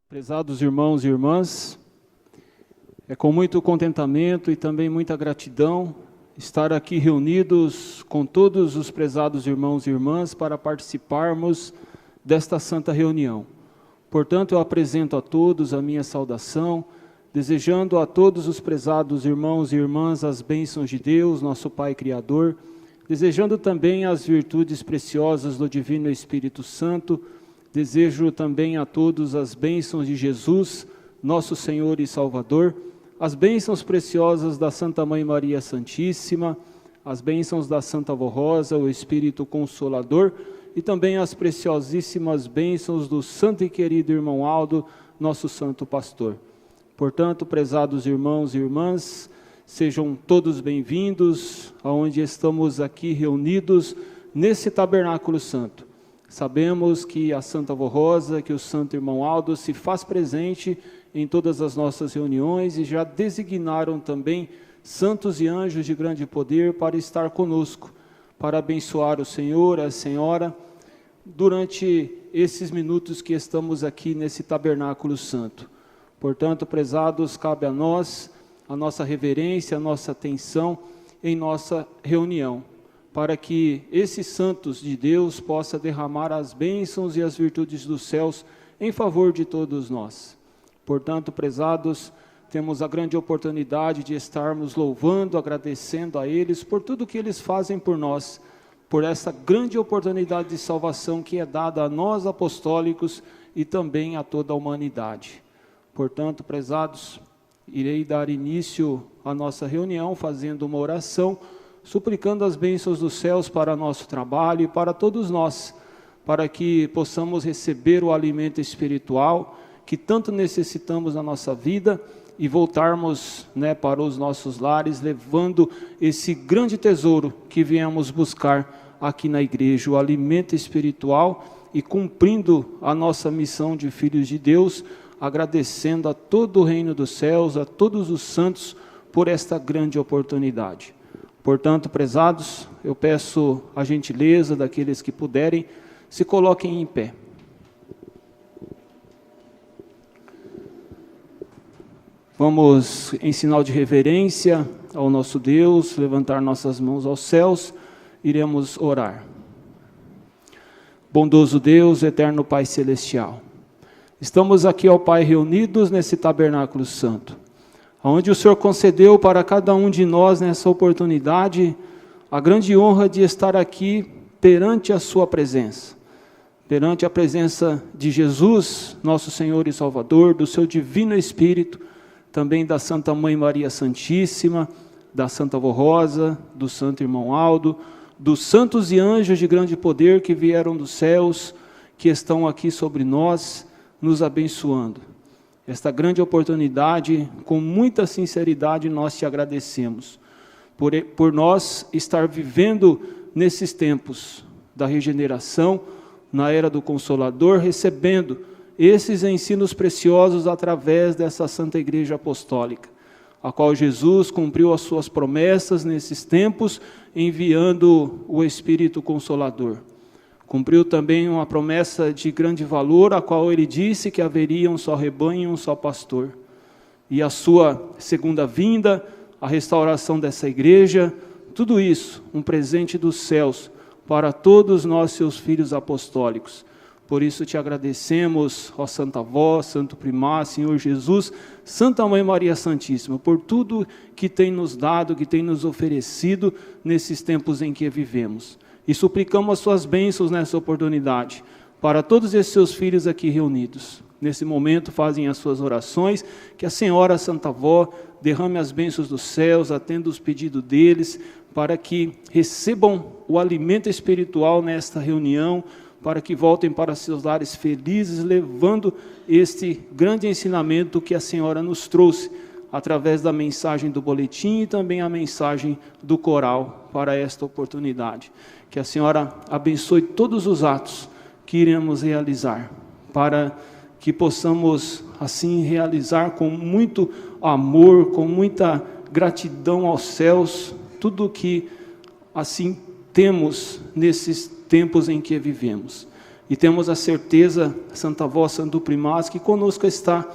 Prezados irmãos e irmãs, é com muito contentamento e também muita gratidão estar aqui reunidos com todos os prezados irmãos e irmãs para participarmos desta santa reunião. Portanto, eu apresento a todos a minha saudação, desejando a todos os prezados irmãos e irmãs as bênçãos de Deus, nosso Pai Criador, desejando também as virtudes preciosas do Divino Espírito Santo. Desejo também a todos as bênçãos de Jesus, nosso Senhor e Salvador, as bênçãos preciosas da Santa Mãe Maria Santíssima, as bênçãos da Santa Avó Rosa, o Espírito Consolador, e também as preciosíssimas bênçãos do santo e querido irmão Aldo, nosso santo pastor. Portanto, prezados irmãos e irmãs, sejam todos bem-vindos aonde estamos aqui reunidos nesse tabernáculo santo. Sabemos que a Santa Avó Rosa, que o santo irmão Aldo se faz presente em todas as nossas reuniões e já designaram também santos e anjos de grande poder para estar conosco, para abençoar o Senhor, a Senhora, durante esses minutos que estamos aqui nesse tabernáculo santo. Portanto, prezados, cabe a nós a nossa reverência, a nossa atenção em nossa reunião, para que esses santos de Deus possam derramar as bênçãos e as virtudes dos céus em favor de todos nós. Portanto, prezados, temos a grande oportunidade de estarmos louvando, agradecendo a eles por tudo que eles fazem por nós, por essa grande oportunidade de salvação que é dada a nós apostólicos e também a toda a humanidade. Portanto, prezados, irei dar início à nossa reunião fazendo uma oração, suplicando as bênçãos dos céus para nosso trabalho e para todos nós, para que possamos receber o alimento espiritual que tanto necessitamos na nossa vida e voltarmos, para os nossos lares, levando esse grande tesouro que viemos buscar aqui na igreja, o alimento espiritual, e cumprindo a nossa missão de filhos de Deus, agradecendo a todo o reino dos céus, a todos os santos, por esta grande oportunidade. Portanto, prezados, eu peço a gentileza daqueles que puderem, se coloquem em pé. Vamos, em sinal de reverência ao nosso Deus, levantar nossas mãos aos céus, iremos orar. Bondoso Deus, eterno Pai Celestial, estamos aqui, ó Pai, reunidos nesse tabernáculo santo, onde o Senhor concedeu para cada um de nós, nessa oportunidade, a grande honra de estar aqui perante a sua presença, perante a presença de Jesus, nosso Senhor e Salvador, do seu Divino Espírito, também da Santa Mãe Maria Santíssima, da Santa Avó Rosa, do Santo Irmão Aldo, dos santos e anjos de grande poder que vieram dos céus, que estão aqui sobre nós, nos abençoando. Esta grande oportunidade, com muita sinceridade, nós te agradecemos, por nós estar vivendo nesses tempos da regeneração, na era do Consolador, recebendo esses ensinos preciosos através dessa Santa Igreja Apostólica, a qual Jesus cumpriu as suas promessas nesses tempos, enviando o Espírito Consolador. Cumpriu também uma promessa de grande valor, a qual ele disse que haveria um só rebanho e um só pastor. E a sua segunda vinda, a restauração dessa igreja, tudo isso, um presente dos céus para todos nós, seus filhos apostólicos. Por isso te agradecemos, ó Santa Avó, Santo Primar, Senhor Jesus, Santa Mãe Maria Santíssima, por tudo que tem nos dado, que tem nos oferecido nesses tempos em que vivemos. E suplicamos as suas bênçãos nessa oportunidade, para todos esses seus filhos aqui reunidos. Nesse momento fazem as suas orações, que a Senhora Santa Avó derrame as bênçãos dos céus, atenda os pedidos deles, para que recebam o alimento espiritual nesta reunião, para que voltem para seus lares felizes, levando este grande ensinamento que a Senhora nos trouxe, através da mensagem do boletim e também a mensagem do coral para esta oportunidade. Que a Senhora abençoe todos os atos que iremos realizar, para que possamos assim realizar com muito amor, com muita gratidão aos céus, tudo o que assim temos nesses tempos em que vivemos. e temos a certeza, Santa Vó, Santo Primaz, que conosco está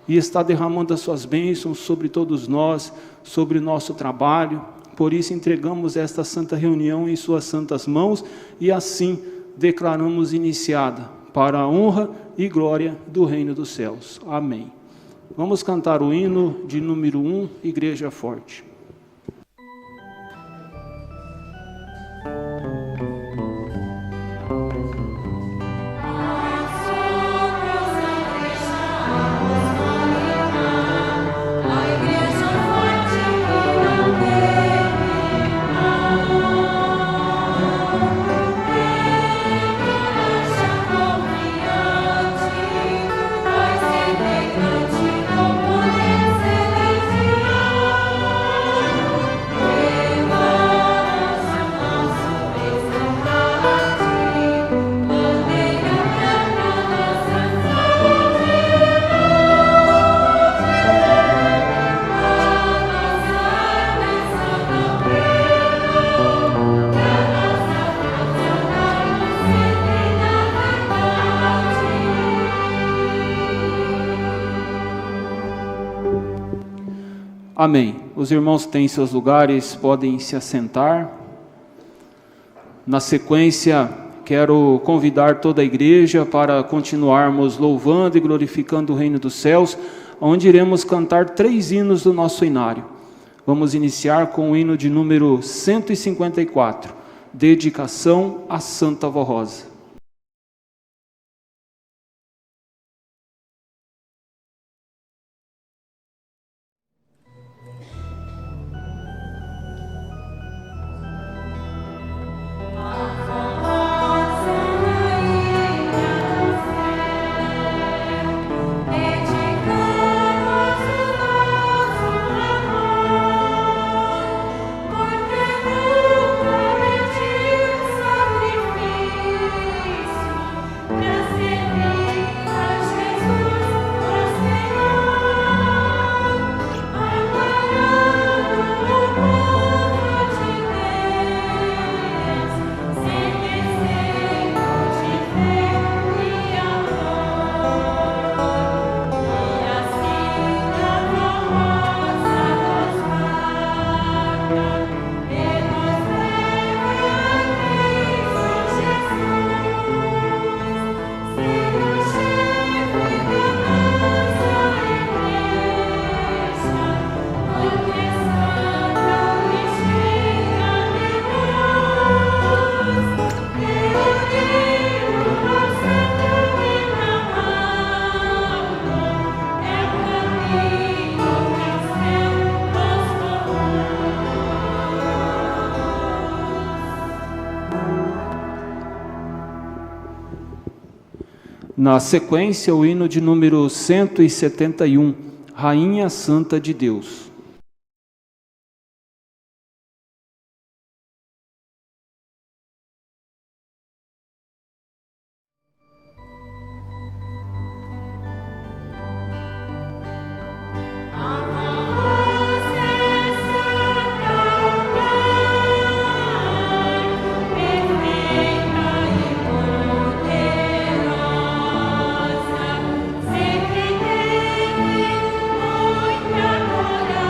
e está derramando as suas bênçãos sobre todos nós, sobre o nosso trabalho. Por isso entregamos esta santa reunião em suas santas mãos e assim declaramos iniciada para a honra e glória do reino dos céus. Amém. Vamos cantar o hino de número 1, Igreja Forte. Amém. Os irmãos têm seus lugares, podem se assentar. Na sequência, quero convidar toda a igreja para continuarmos louvando e glorificando o reino dos céus, onde iremos cantar 3 hinos do nosso inário. Vamos iniciar com o hino de número 154, Dedicação a Santa Vó Rosa. Na sequência, o hino de número 171, Rainha Santa de Deus. Sempre teve muita coragem.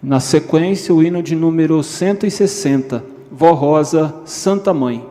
Na sequência, o hino de número 160, Vó Rosa, Santa Mãe.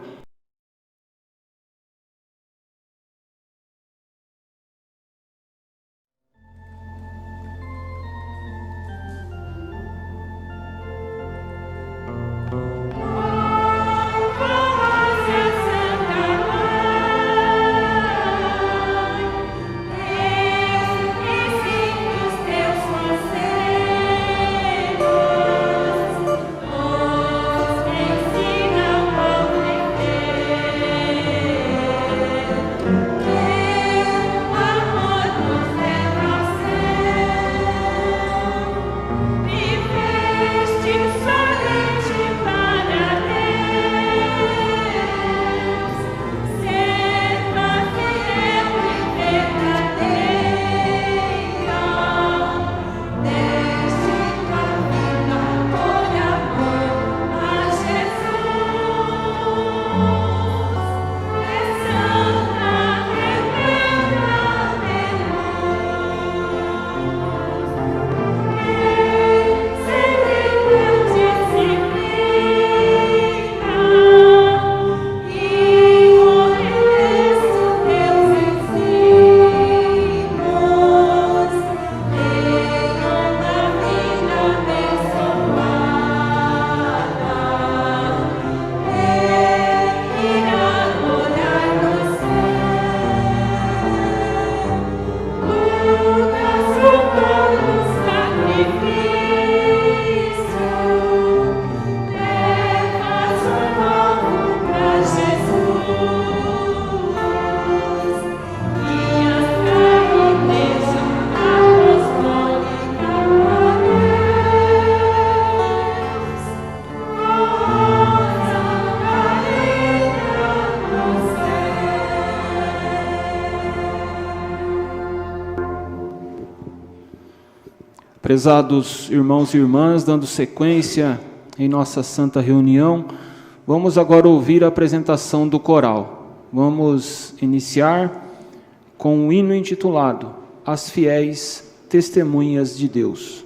Prezados irmãos e irmãs, dando sequência em nossa santa reunião, vamos agora ouvir a apresentação do coral. Vamos iniciar com o hino intitulado As Fiéis Testemunhas de Deus.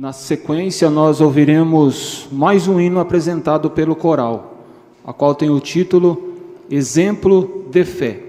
Na sequência, nós ouviremos mais um hino apresentado pelo coral, a qual tem o título Exemplo de Fé.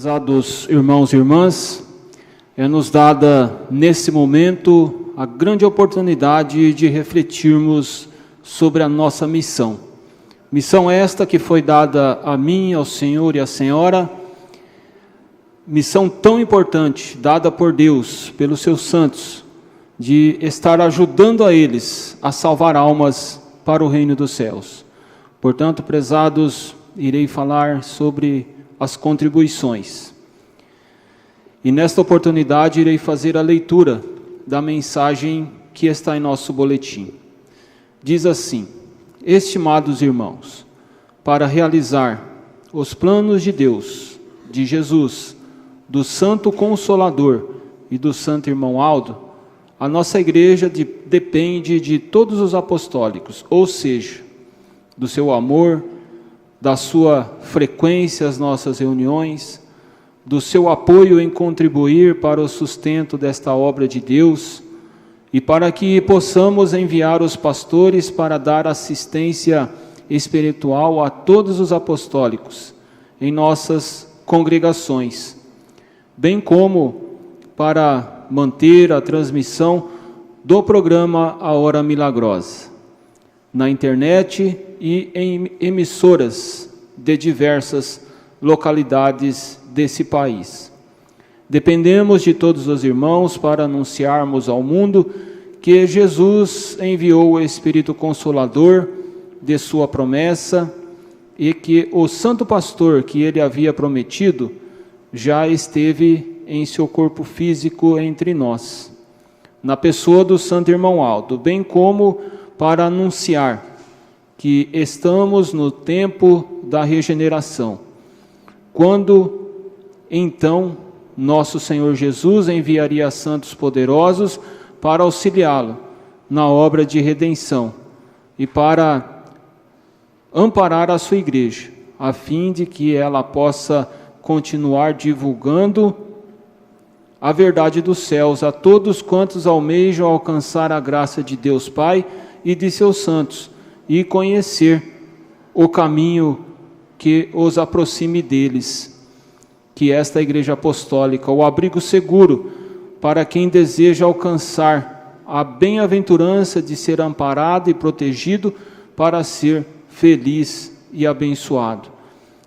Prezados irmãos e irmãs, é-nos dada nesse momento a grande oportunidade de refletirmos sobre a nossa missão. Missão esta que foi dada a mim, ao Senhor e à Senhora, missão tão importante, dada por Deus, pelos seus santos, de estar ajudando a eles a salvar almas para o reino dos céus. Portanto, prezados, irei falar sobre as contribuições. E nesta oportunidade irei fazer a leitura da mensagem que está em nosso boletim. Diz assim: estimados irmãos, para realizar os planos de Deus, de Jesus, do Santo Consolador e do Santo Irmão Aldo, a nossa igreja depende de todos os apostólicos, ou seja, do seu amor, da sua frequência às nossas reuniões, do seu apoio em contribuir para o sustento desta obra de Deus e para que possamos enviar os pastores para dar assistência espiritual a todos os apostólicos em nossas congregações, bem como para manter a transmissão do programa A Hora Milagrosa na internet e em emissoras de diversas localidades desse país. Dependemos de todos os irmãos para anunciarmos ao mundo que Jesus enviou o Espírito Consolador de sua promessa e que o Santo Pastor que ele havia prometido já esteve em seu corpo físico entre nós, na pessoa do Santo Irmão Aldo, bem como para anunciar que estamos no tempo da regeneração, quando então nosso Senhor Jesus enviaria santos poderosos para auxiliá-lo na obra de redenção e para amparar a sua igreja, a fim de que ela possa continuar divulgando a verdade dos céus a todos quantos almejam alcançar a graça de Deus Pai e de seus santos e conhecer o caminho que os aproxime deles, que esta igreja apostólica, o abrigo seguro para quem deseja alcançar a bem-aventurança de ser amparado e protegido para ser feliz e abençoado.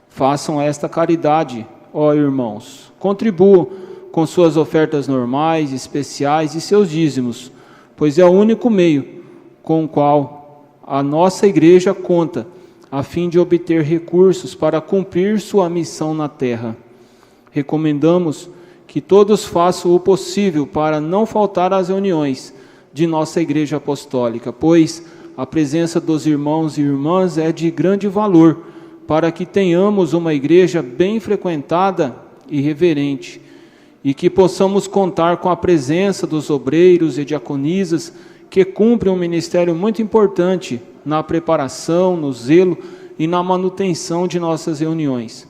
Façam esta caridade, ó irmãos, contribuam com suas ofertas normais, especiais e seus dízimos, pois é o único meio com o qual a nossa igreja conta, a fim de obter recursos para cumprir sua missão na terra. Recomendamos que todos façam o possível para não faltar às reuniões de nossa igreja apostólica, pois a presença dos irmãos e irmãs é de grande valor para que tenhamos uma igreja bem frequentada e reverente, e que possamos contar com a presença dos obreiros e diaconisas que cumprem um ministério muito importante na preparação, no zelo e na manutenção de nossas reuniões.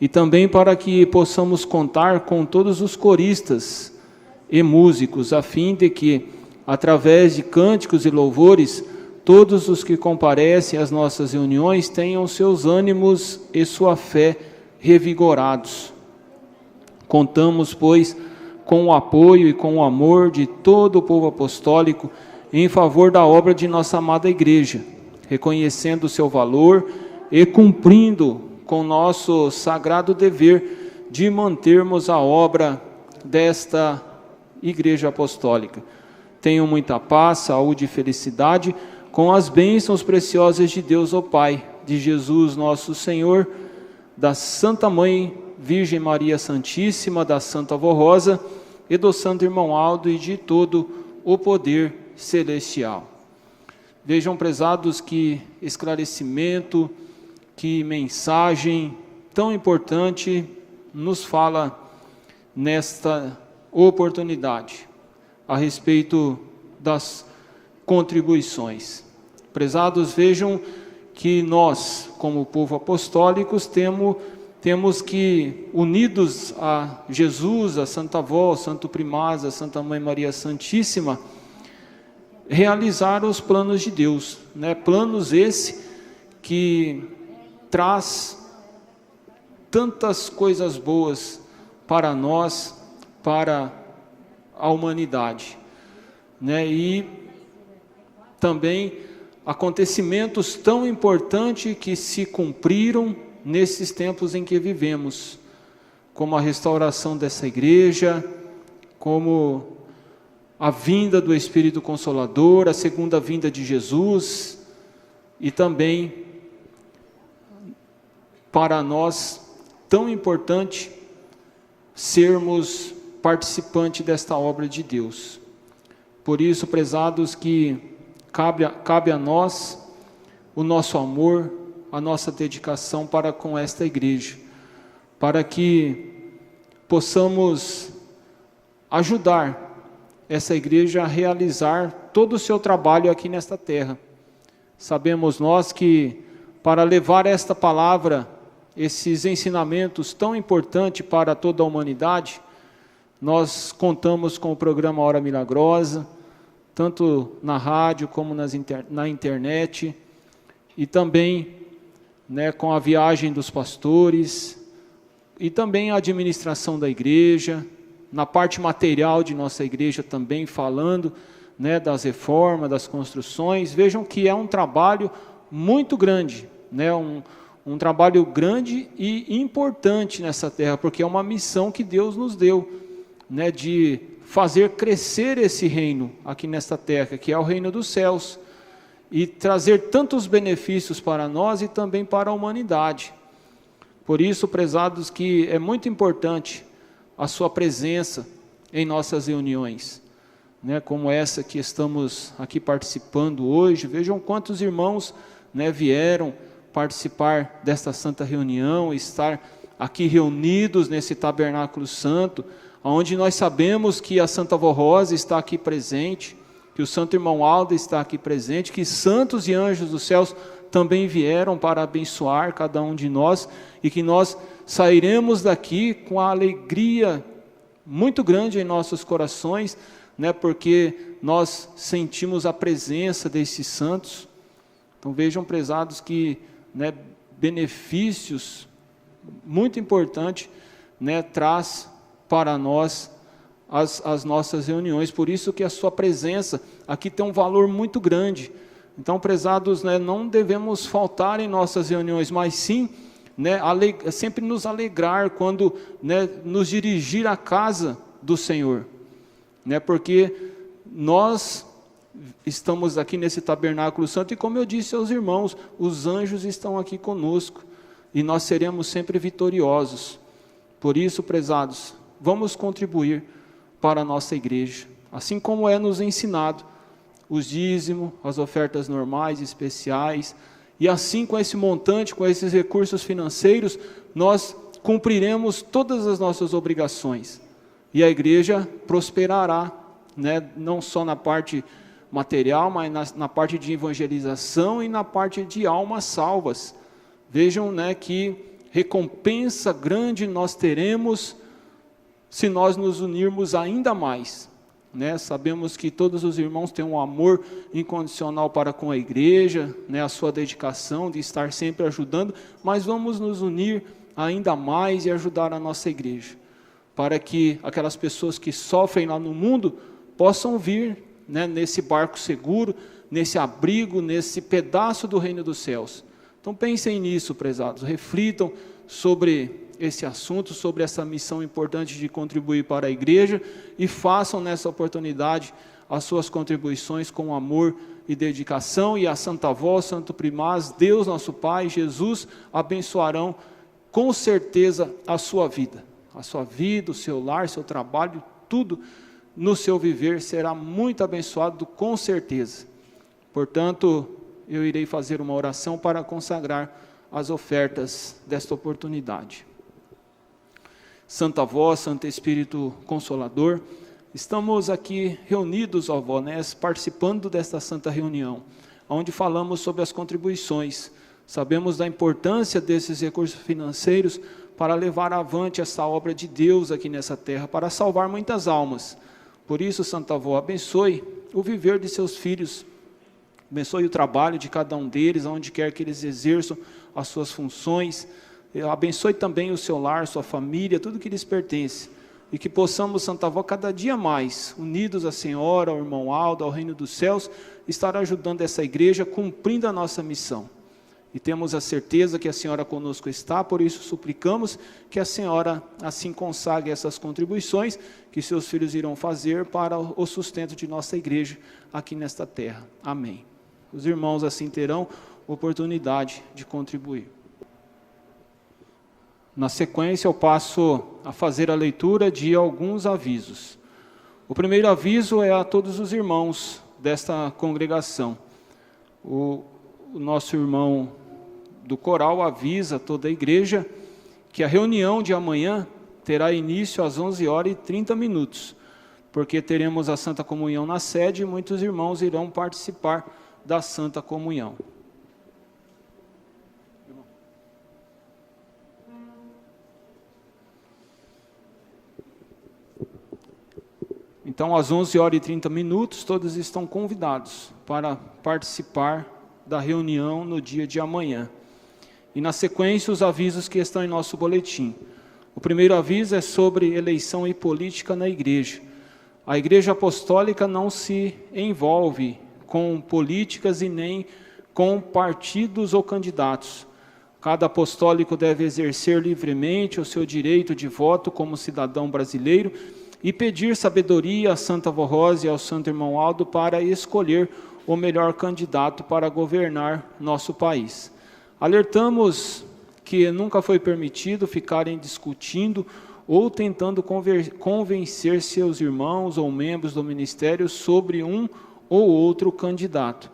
E também para que possamos contar com todos os coristas e músicos, a fim de que, através de cânticos e louvores, todos os que comparecem às nossas reuniões tenham seus ânimos e sua fé revigorados. Contamos, pois, com o apoio e com o amor de todo o povo apostólico em favor da obra de nossa amada igreja, reconhecendo o seu valor e cumprindo com nosso sagrado dever de mantermos a obra desta igreja apostólica. Tenham muita paz, saúde e felicidade com as bênçãos preciosas de Deus, ó Pai, de Jesus nosso Senhor, da Santa Mãe Virgem Maria Santíssima, da Santa Avó Rosa e do Santo Irmão Aldo e de todo o poder celestial. Vejam, prezados, que esclarecimento, que mensagem tão importante nos fala nesta oportunidade a respeito das contribuições. Prezados, vejam que nós, como povo apostólicos, temos que, unidos a Jesus, a Santa Avó, ao Santo Primaz, a Santa Mãe Maria Santíssima, realizar os planos de Deus, né? Planos esse que traz tantas coisas boas para nós, para a humanidade, né? E também acontecimentos tão importantes que se cumpriram nesses tempos em que vivemos, como a restauração dessa igreja, como a vinda do Espírito Consolador, a segunda vinda de Jesus, e também para nós tão importante sermos participantes desta obra de Deus. Por isso, prezados, que cabe a nós o nosso amor, a nossa dedicação para com esta igreja, para que possamos ajudar essa igreja a realizar todo o seu trabalho aqui nesta terra. Sabemos nós que para levar esta palavra, esses ensinamentos tão importantes para toda a humanidade, nós contamos com o programa Hora Milagrosa, tanto na rádio como na internet, e também, né, com a viagem dos pastores, e também a administração da igreja, na parte material de nossa igreja também falando, né, das reformas, das construções. Vejam que é um trabalho muito grande, né, um trabalho grande e importante nessa terra, porque é uma missão que Deus nos deu, né, de fazer crescer esse reino aqui nesta terra, que é o reino dos céus, e trazer tantos benefícios para nós e também para a humanidade. Por isso, prezados, que é muito importante a sua presença em nossas reuniões, né, como essa que estamos aqui participando hoje. Vejam quantos irmãos, né, vieram participar desta santa reunião, estar aqui reunidos nesse tabernáculo santo, onde nós sabemos que a Santa Vó Rosa está aqui presente, que o Santo Irmão Aldo está aqui presente, que santos e anjos dos céus também vieram para abençoar cada um de nós, e que nós sairemos daqui com a alegria muito grande em nossos corações, né, porque nós sentimos a presença desses santos. Então vejam, prezados, que, né, benefícios muito importantes, né, traz para nós as nossas reuniões. Por isso que a sua presença aqui tem um valor muito grande. Então, prezados, né, não devemos faltar em nossas reuniões, mas sim, né, sempre nos alegrar quando, né, nos dirigir à casa do Senhor, né, porque nós estamos aqui nesse tabernáculo santo, e como eu disse aos irmãos, os anjos estão aqui conosco, e nós seremos sempre vitoriosos. Por isso, prezados, vamos contribuir para a nossa igreja, assim como é nos ensinado, os dízimos, as ofertas normais, especiais, e assim com esse montante, com esses recursos financeiros, nós cumpriremos todas as nossas obrigações, e a igreja prosperará, né, não só na parte material, mas na parte de evangelização e na parte de almas salvas. Vejam, né, que recompensa grande nós teremos se nós nos unirmos ainda mais, né? Sabemos que todos os irmãos têm um amor incondicional para com a igreja, né, a sua dedicação de estar sempre ajudando, mas vamos nos unir ainda mais e ajudar a nossa igreja, para que aquelas pessoas que sofrem lá no mundo possam vir, né, nesse barco seguro, nesse abrigo, nesse pedaço do reino dos céus. Então pensem nisso, prezados, reflitam sobre esse assunto, sobre essa missão importante de contribuir para a igreja, e façam nessa oportunidade as suas contribuições com amor e dedicação, e a Santa Vó, Santo Primaz, Deus nosso Pai, Jesus, abençoarão com certeza a sua vida, o seu lar, seu trabalho, tudo no seu viver será muito abençoado com certeza. Portanto, eu irei fazer uma oração para consagrar as ofertas desta oportunidade. Santa Vó, Santo Espírito Consolador, estamos aqui reunidos, ó Vó, né, participando desta santa reunião, onde falamos sobre as contribuições. Sabemos da importância desses recursos financeiros para levar avante essa obra de Deus aqui nessa terra, para salvar muitas almas. Por isso, Santa Vó, abençoe o viver de seus filhos, abençoe o trabalho de cada um deles, aonde quer que eles exerçam as suas funções, Abençoe também o seu lar, sua família, tudo que lhes pertence. E que possamos, Santa Avó, cada dia mais, unidos à Senhora, ao irmão Aldo, ao reino dos céus, estar ajudando essa igreja, cumprindo a nossa missão. E temos a certeza que a Senhora conosco está, por isso suplicamos que a Senhora assim consagre essas contribuições que seus filhos irão fazer para o sustento de nossa igreja aqui nesta terra. Amém. Os irmãos assim terão oportunidade de contribuir. Na sequência, eu passo a fazer a leitura de alguns avisos. O primeiro aviso é a todos os irmãos desta congregação. O nosso irmão do coral avisa toda a igreja que a reunião de amanhã terá início às 11h30, porque teremos a Santa Comunhão na sede e muitos irmãos irão participar da Santa Comunhão. Então, às 11h30, todos estão convidados para participar da reunião no dia de amanhã. E, na sequência, os avisos que estão em nosso boletim. O primeiro aviso é sobre eleição e política na igreja. A Igreja Apostólica não se envolve com políticas e nem com partidos ou candidatos. Cada apostólico deve exercer livremente o seu direito de voto como cidadão brasileiro e pedir sabedoria à Santa Avó Rosa e ao Santo Irmão Aldo para escolher o melhor candidato para governar nosso país. Alertamos que nunca foi permitido ficarem discutindo ou tentando convencer seus irmãos ou membros do ministério sobre um ou outro candidato.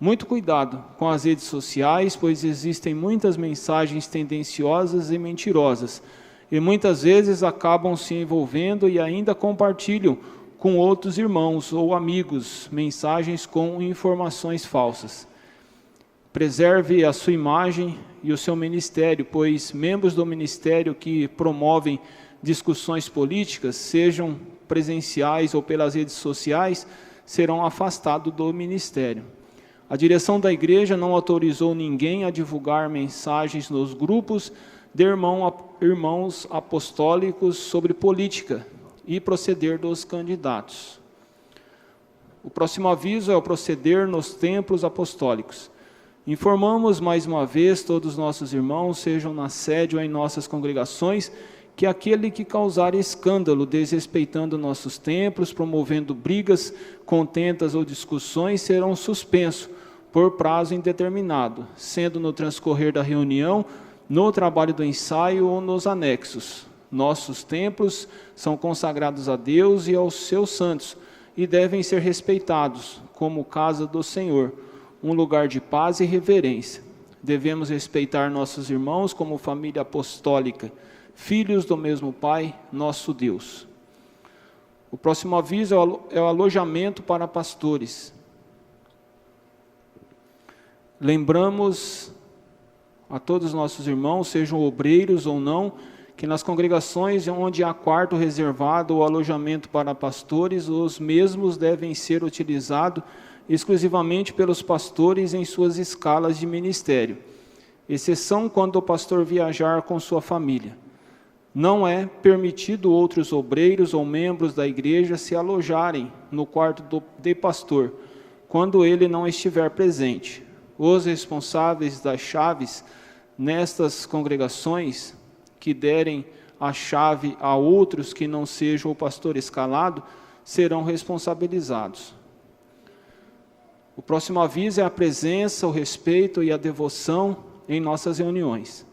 Muito cuidado com as redes sociais, pois existem muitas mensagens tendenciosas e mentirosas, e muitas vezes acabam se envolvendo e ainda compartilham com outros irmãos ou amigos mensagens com informações falsas. Preserve a sua imagem e o seu ministério, pois membros do ministério que promovem discussões políticas, sejam presenciais ou pelas redes sociais, serão afastados do ministério. A direção da igreja não autorizou ninguém a divulgar mensagens nos grupos de irmãos apostólicos sobre política e proceder dos candidatos. O próximo aviso é o proceder nos templos apostólicos. Informamos mais uma vez todos os nossos irmãos, sejam na sede ou em nossas congregações, que aquele que causar escândalo desrespeitando nossos templos, promovendo brigas, contendas ou discussões, serão suspensos por prazo indeterminado, sendo no transcorrer da reunião, no trabalho do ensaio ou nos anexos. Nossos templos são consagrados a Deus e aos seus santos e devem ser respeitados como casa do Senhor, um lugar de paz e reverência. Devemos respeitar nossos irmãos como família apostólica, filhos do mesmo Pai, nosso Deus. O próximo aviso é o alojamento para pastores. Lembramos a todos os nossos irmãos, sejam obreiros ou não, que nas congregações onde há quarto reservado ou alojamento para pastores, os mesmos devem ser utilizados exclusivamente pelos pastores em suas escalas de ministério, exceção quando o pastor viajar com sua família. Não é permitido outros obreiros ou membros da igreja se alojarem no quarto de pastor, quando ele não estiver presente. Os responsáveis das chaves nestas congregações que derem a chave a outros que não sejam o pastor escalado, serão responsabilizados. O próximo aviso é a presença, o respeito e a devoção em nossas reuniões.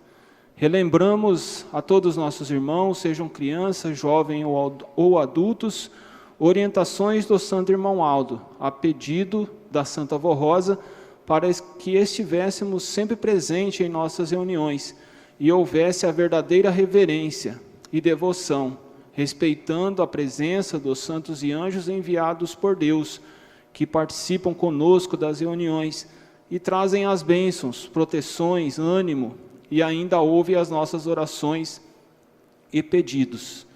Relembramos a todos os nossos irmãos, sejam crianças, jovens ou adultos, orientações do Santo Irmão Aldo, a pedido da Santa Avó Rosa, para que estivéssemos sempre presentes em nossas reuniões e houvesse a verdadeira reverência e devoção, respeitando a presença dos santos e anjos enviados por Deus, que participam conosco das reuniões e trazem as bênçãos, proteções, ânimo, e ainda ouve as nossas orações e pedidos.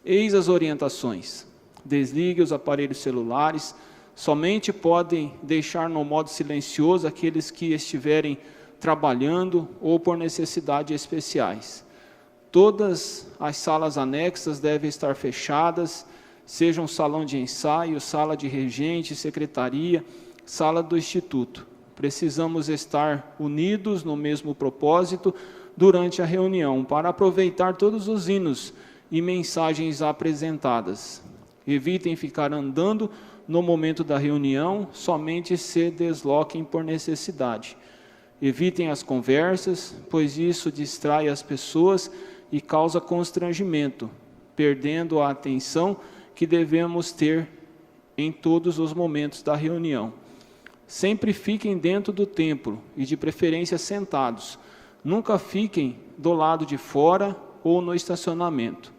Eis as orientações: desligue os aparelhos celulares, somente podem deixar no modo silencioso aqueles que estiverem trabalhando ou por necessidades especiais. Todas as salas anexas devem estar fechadas, sejam salão de ensaio, sala de regente, secretaria, sala do instituto. Precisamos estar unidos no mesmo propósito durante a reunião, para aproveitar todos os hinos e mensagens apresentadas. Evitem ficar andando no momento da reunião, somente se desloquem por necessidade. Evitem as conversas, pois isso distrai as pessoas e causa constrangimento, perdendo a atenção que devemos ter em todos os momentos da reunião. Sempre fiquem dentro do templo e de preferência sentados. Nunca fiquem do lado de fora ou no estacionamento.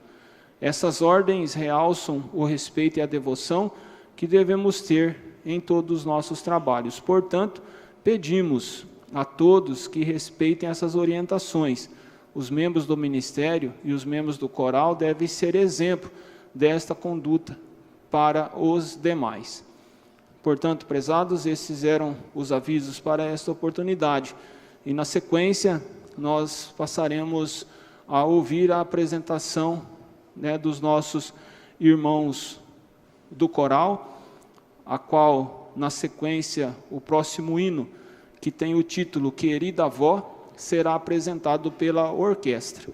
Essas ordens realçam o respeito e a devoção que devemos ter em todos os nossos trabalhos. Portanto, pedimos a todos que respeitem essas orientações. Os membros do ministério e os membros do coral devem ser exemplo desta conduta para os demais. Portanto, prezados, esses eram os avisos para esta oportunidade. E na sequência, nós passaremos a ouvir a apresentação, dos nossos irmãos do coral, a qual, na sequência, o próximo hino, que tem o título Querida Avó, será apresentado pela orquestra.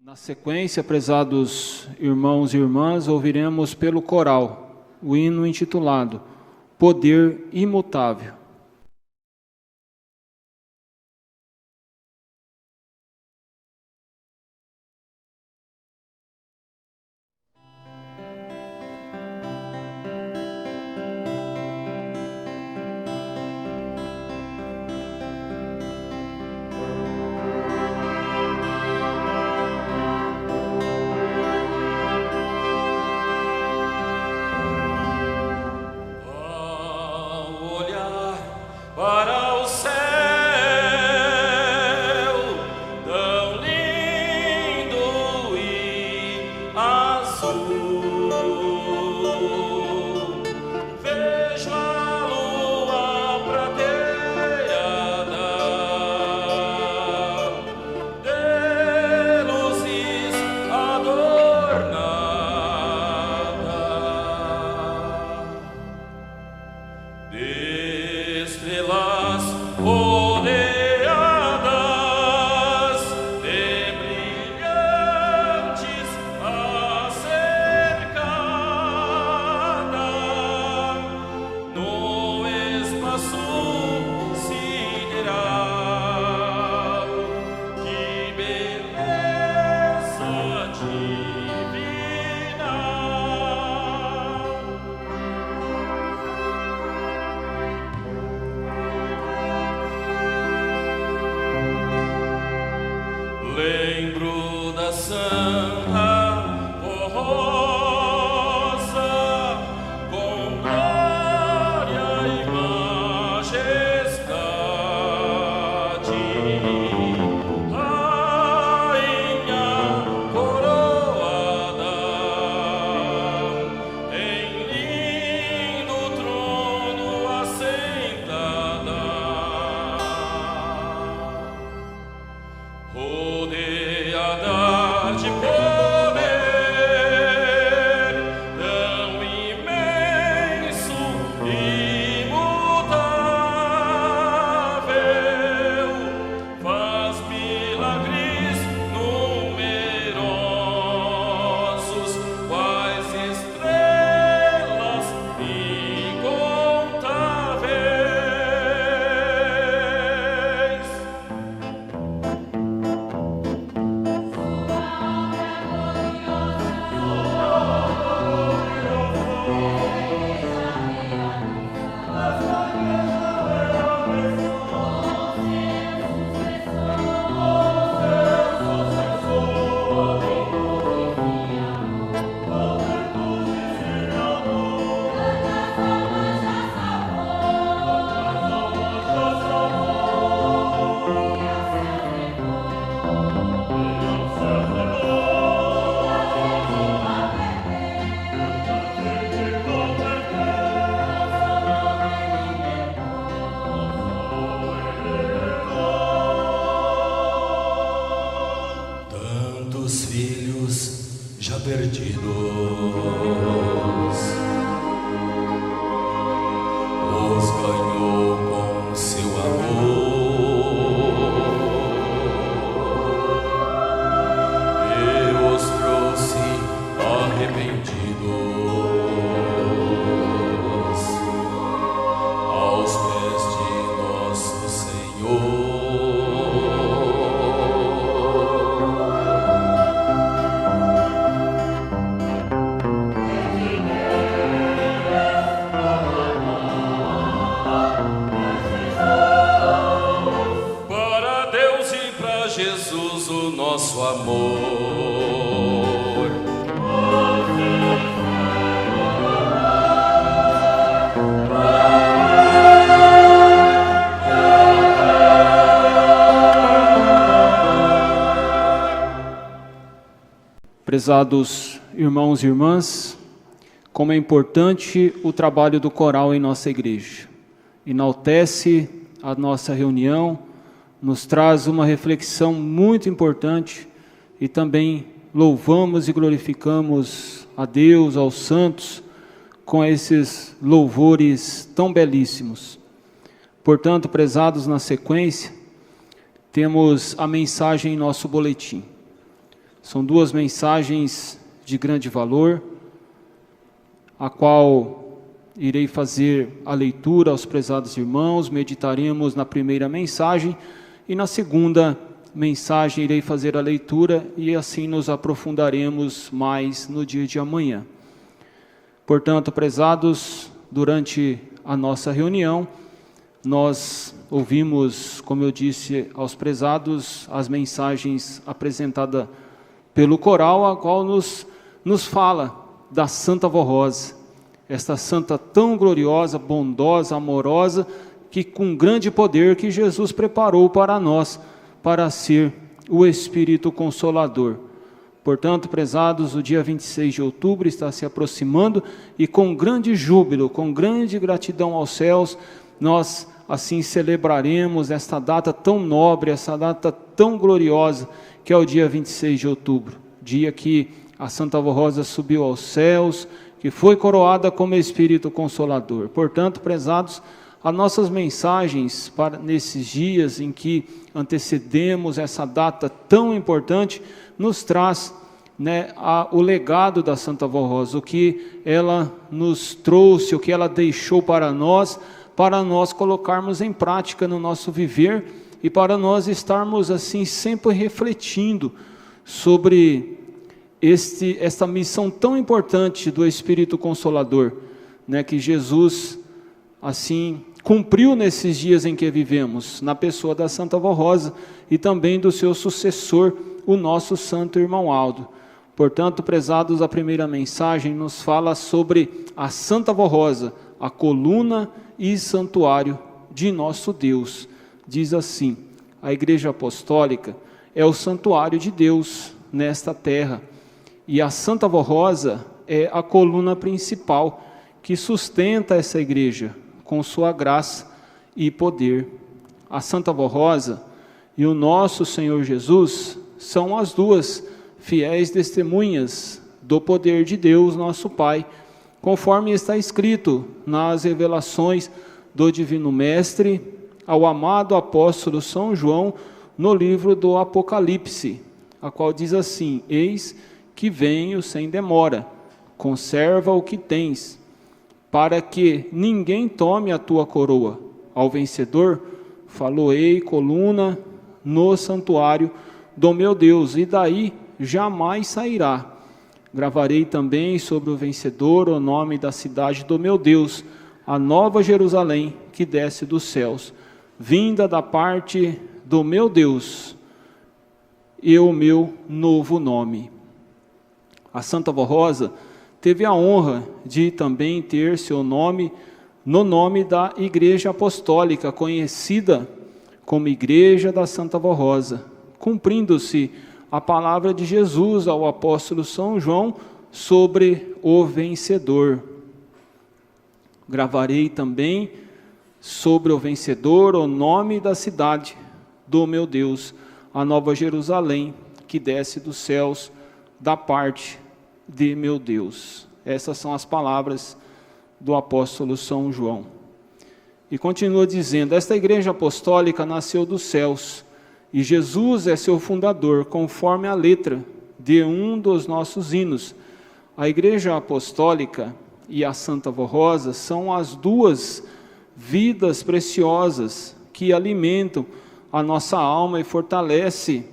Na sequência, prezados irmãos e irmãs, ouviremos pelo coral o hino intitulado Poder Imutável. Para o céu, tão lindo e azul, vejo a lua prateada de luzes adornada, estrelas rodeadas de brilhantes a cercada no espaço sideral. Que beleza divina! Lembro da santa forrosa com glória e majestade, rainha coroada em lindo trono assentada, rodeada de poder tão imenso e imutável, faz milagres numerosos, quais estrelas incontáveis. Tantos filhos já perdidos, os ganhou com seu amor e os trouxe arrependidos aos pés de nosso Senhor. Para Deus e para Jesus o nosso amor. Prezados irmãos e irmãs, como é importante o trabalho do coral em nossa igreja. Enaltece a nossa reunião, nos traz uma reflexão muito importante e também louvamos e glorificamos a Deus, aos santos, com esses louvores tão belíssimos. Portanto, prezados, na sequência, temos a mensagem em nosso boletim. São duas mensagens de grande valor, a qual irei fazer a leitura aos prezados irmãos, meditaremos na primeira mensagem e na segunda mensagem irei fazer a leitura e assim nos aprofundaremos mais no dia de amanhã. Portanto, prezados, durante a nossa reunião, nós ouvimos, como eu disse aos prezados, as mensagens apresentadas pelo coral, a qual nos fala da Santa Vó Rosa, esta santa tão gloriosa, bondosa, amorosa, que com grande poder que Jesus preparou para nós, para ser o Espírito Consolador. Portanto, prezados, o dia 26 de outubro está se aproximando e com grande júbilo, com grande gratidão aos céus, nós assim celebraremos esta data tão nobre, essa data tão gloriosa, que é o dia 26 de outubro, dia que a Santa Vó Rosa subiu aos céus, que foi coroada como Espírito Consolador. Portanto, prezados, as nossas mensagens nesses dias em que antecedemos essa data tão importante, nos traz o legado da Santa Vó Rosa, o que ela nos trouxe, o que ela deixou para nós colocarmos em prática no nosso viver e para nós estarmos assim sempre refletindo sobre esta missão tão importante do Espírito Consolador, que Jesus assim cumpriu nesses dias em que vivemos, na pessoa da Santa Vó Rosa e também do seu sucessor, o nosso Santo Irmão Aldo. Portanto, prezados, a primeira mensagem nos fala sobre a Santa Vó Rosa, a coluna e santuário de nosso Deus. Diz assim: a Igreja Apostólica é o santuário de Deus nesta terra, e a Santa Vó Rosa é a coluna principal que sustenta essa igreja com sua graça e poder. A Santa Vó Rosa e o nosso Senhor Jesus são as duas fiéis testemunhas do poder de Deus, nosso Pai, conforme está escrito nas revelações do Divino Mestre ao amado apóstolo São João, no livro do Apocalipse, a qual diz assim: eis que venho sem demora, conserva o que tens, para que ninguém tome a tua coroa. Ao vencedor, faloei coluna no santuário do meu Deus, e daí jamais sairá. Gravarei também sobre o vencedor o nome da cidade do meu Deus, a nova Jerusalém, que desce dos céus, vinda da parte do meu Deus, e o meu novo nome. A Santa Vó Rosa teve a honra de também ter seu nome no nome da Igreja Apostólica, conhecida como Igreja da Santa Vó Rosa, cumprindo-se a palavra de Jesus ao apóstolo São João sobre o vencedor. Gravarei também sobre o vencedor o nome da cidade do meu Deus, a nova Jerusalém, que desce dos céus da parte de meu Deus. Essas são as palavras do apóstolo São João. E continua dizendo: esta igreja apostólica nasceu dos céus, e Jesus é seu fundador, conforme a letra de um dos nossos hinos. A Igreja Apostólica e a Santa Vó Rosa são as duas vidas preciosas que alimentam a nossa alma e fortalecem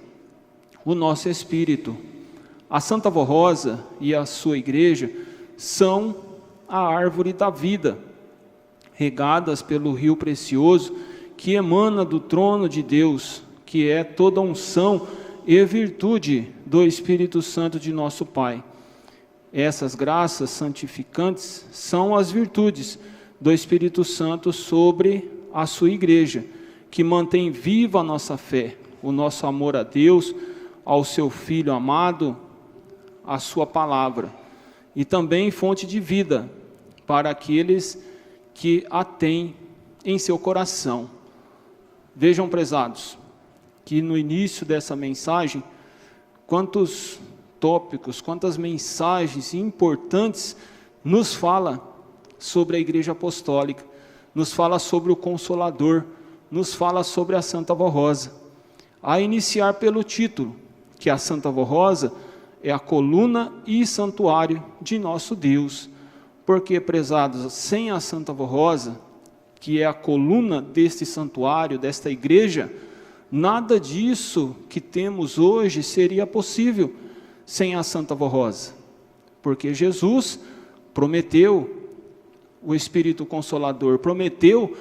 o nosso espírito. A Santa Vó Rosa e a sua igreja são a árvore da vida, regadas pelo rio precioso que emana do trono de Deus, que é toda unção e virtude do Espírito Santo de nosso Pai. Essas graças santificantes são as virtudes do Espírito Santo sobre a sua igreja, que mantém viva a nossa fé, o nosso amor a Deus, ao seu Filho amado, a sua palavra, e também fonte de vida para aqueles que a têm em seu coração. Vejam, prezados, que no início dessa mensagem, quantos tópicos, quantas mensagens importantes nos fala sobre a Igreja Apostólica, nos fala sobre o Consolador, nos fala sobre a Santa Vó Rosa. A iniciar pelo título, que a Santa Vó Rosa é a coluna e santuário de nosso Deus. Porque, prezados, sem a Santa Vó Rosa, que é a coluna deste santuário, desta igreja, nada disso que temos hoje seria possível sem a Santa Vó Rosa. Porque Jesus prometeu, o Espírito Consolador prometeu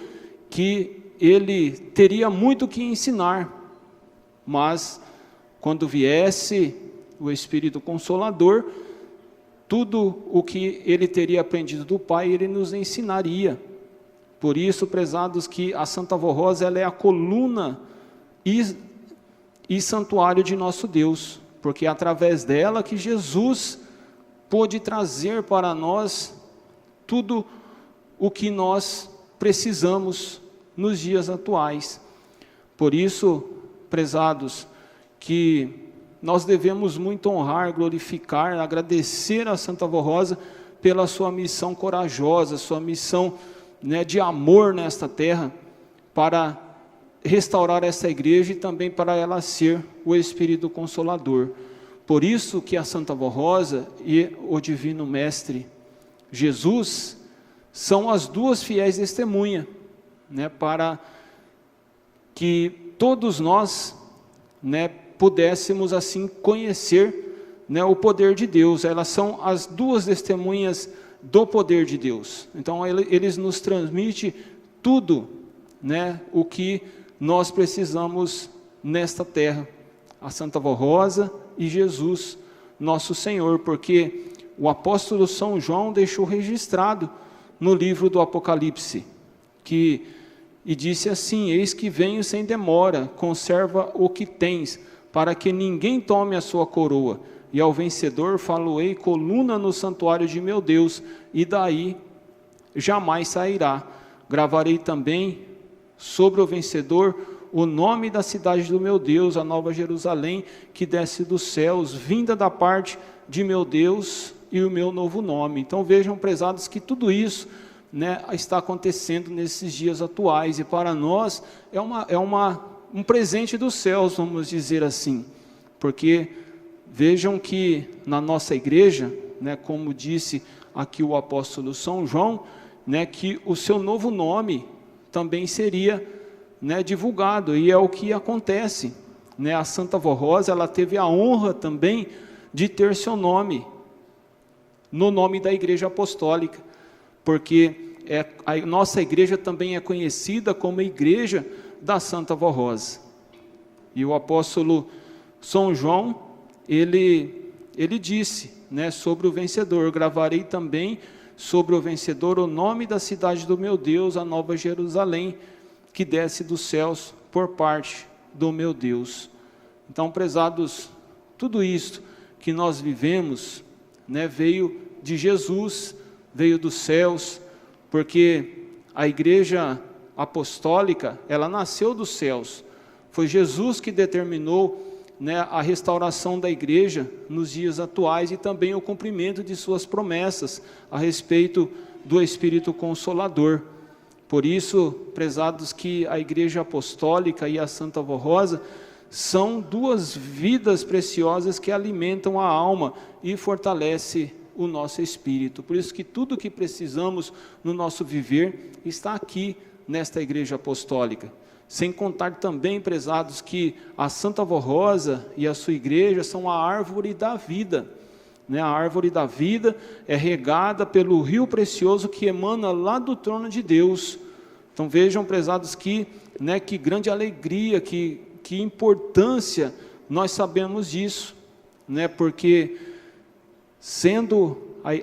que ele teria muito que ensinar, mas quando viesse o Espírito Consolador, tudo o que ele teria aprendido do Pai, ele nos ensinaria. Por isso, prezados, que a Santa Vó Rosa, ela é a coluna e santuário de nosso Deus, porque é através dela que Jesus pôde trazer para nós tudo o que nós precisamos nos dias atuais. Por isso, prezados, que nós devemos muito honrar, glorificar, agradecer a Santa Vó Rosa pela sua missão corajosa, sua missão, de amor nesta terra, para restaurar essa igreja e também para ela ser o Espírito Consolador. Por isso que a Santa Vó Rosa e o Divino Mestre Jesus são as duas fiéis testemunhas, para que todos nós, pudéssemos assim conhecer, o poder de Deus. Elas são as duas testemunhas do poder de Deus. Então eles nos transmitem tudo, o que nós precisamos nesta terra, a Santa Vó Rosa e Jesus, nosso Senhor, porque o apóstolo São João deixou registrado no livro do Apocalipse, e disse assim: eis que venho sem demora, conserva o que tens, para que ninguém tome a sua coroa, e ao vencedor falo-ei coluna no santuário de meu Deus, e daí jamais sairá. Gravarei também sobre o vencedor o nome da cidade do meu Deus, a Nova Jerusalém, que desce dos céus, vinda da parte de meu Deus, e o meu novo nome. Então vejam, prezados, que tudo isso, está acontecendo nesses dias atuais, e para nós é um presente dos céus, vamos dizer assim, porque vejam que na nossa igreja, como disse aqui o apóstolo São João, que o seu novo nome também seria divulgado, e é o que acontece. A Santa Vó Rosa, ela teve a honra também de ter seu nome no nome da Igreja Apostólica, porque a nossa igreja também é conhecida como a Igreja da Santa Vó Rosa. E o apóstolo São João, ele disse, sobre o vencedor: gravarei também sobre o vencedor o nome da cidade do meu Deus, a Nova Jerusalém, que desce dos céus por parte do meu Deus. Então, prezados, tudo isto que nós vivemos, veio de Jesus, veio dos céus, porque a igreja apostólica, ela nasceu dos céus. Foi Jesus que determinou, a restauração da igreja nos dias atuais, e também o cumprimento de suas promessas a respeito do Espírito Consolador. Por isso, prezados, que a Igreja Apostólica e a Santa Vó Rosa são duas vidas preciosas que alimentam a alma e fortalecem o nosso espírito. Por isso que tudo que precisamos no nosso viver está aqui nesta Igreja Apostólica. Sem contar também, prezados, que a Santa Vó Rosa e a sua igreja são a árvore da vida. A árvore da vida é regada pelo rio precioso que emana lá do trono de Deus. Então vejam, prezados, que grande alegria, que importância nós sabemos disso, porque sendo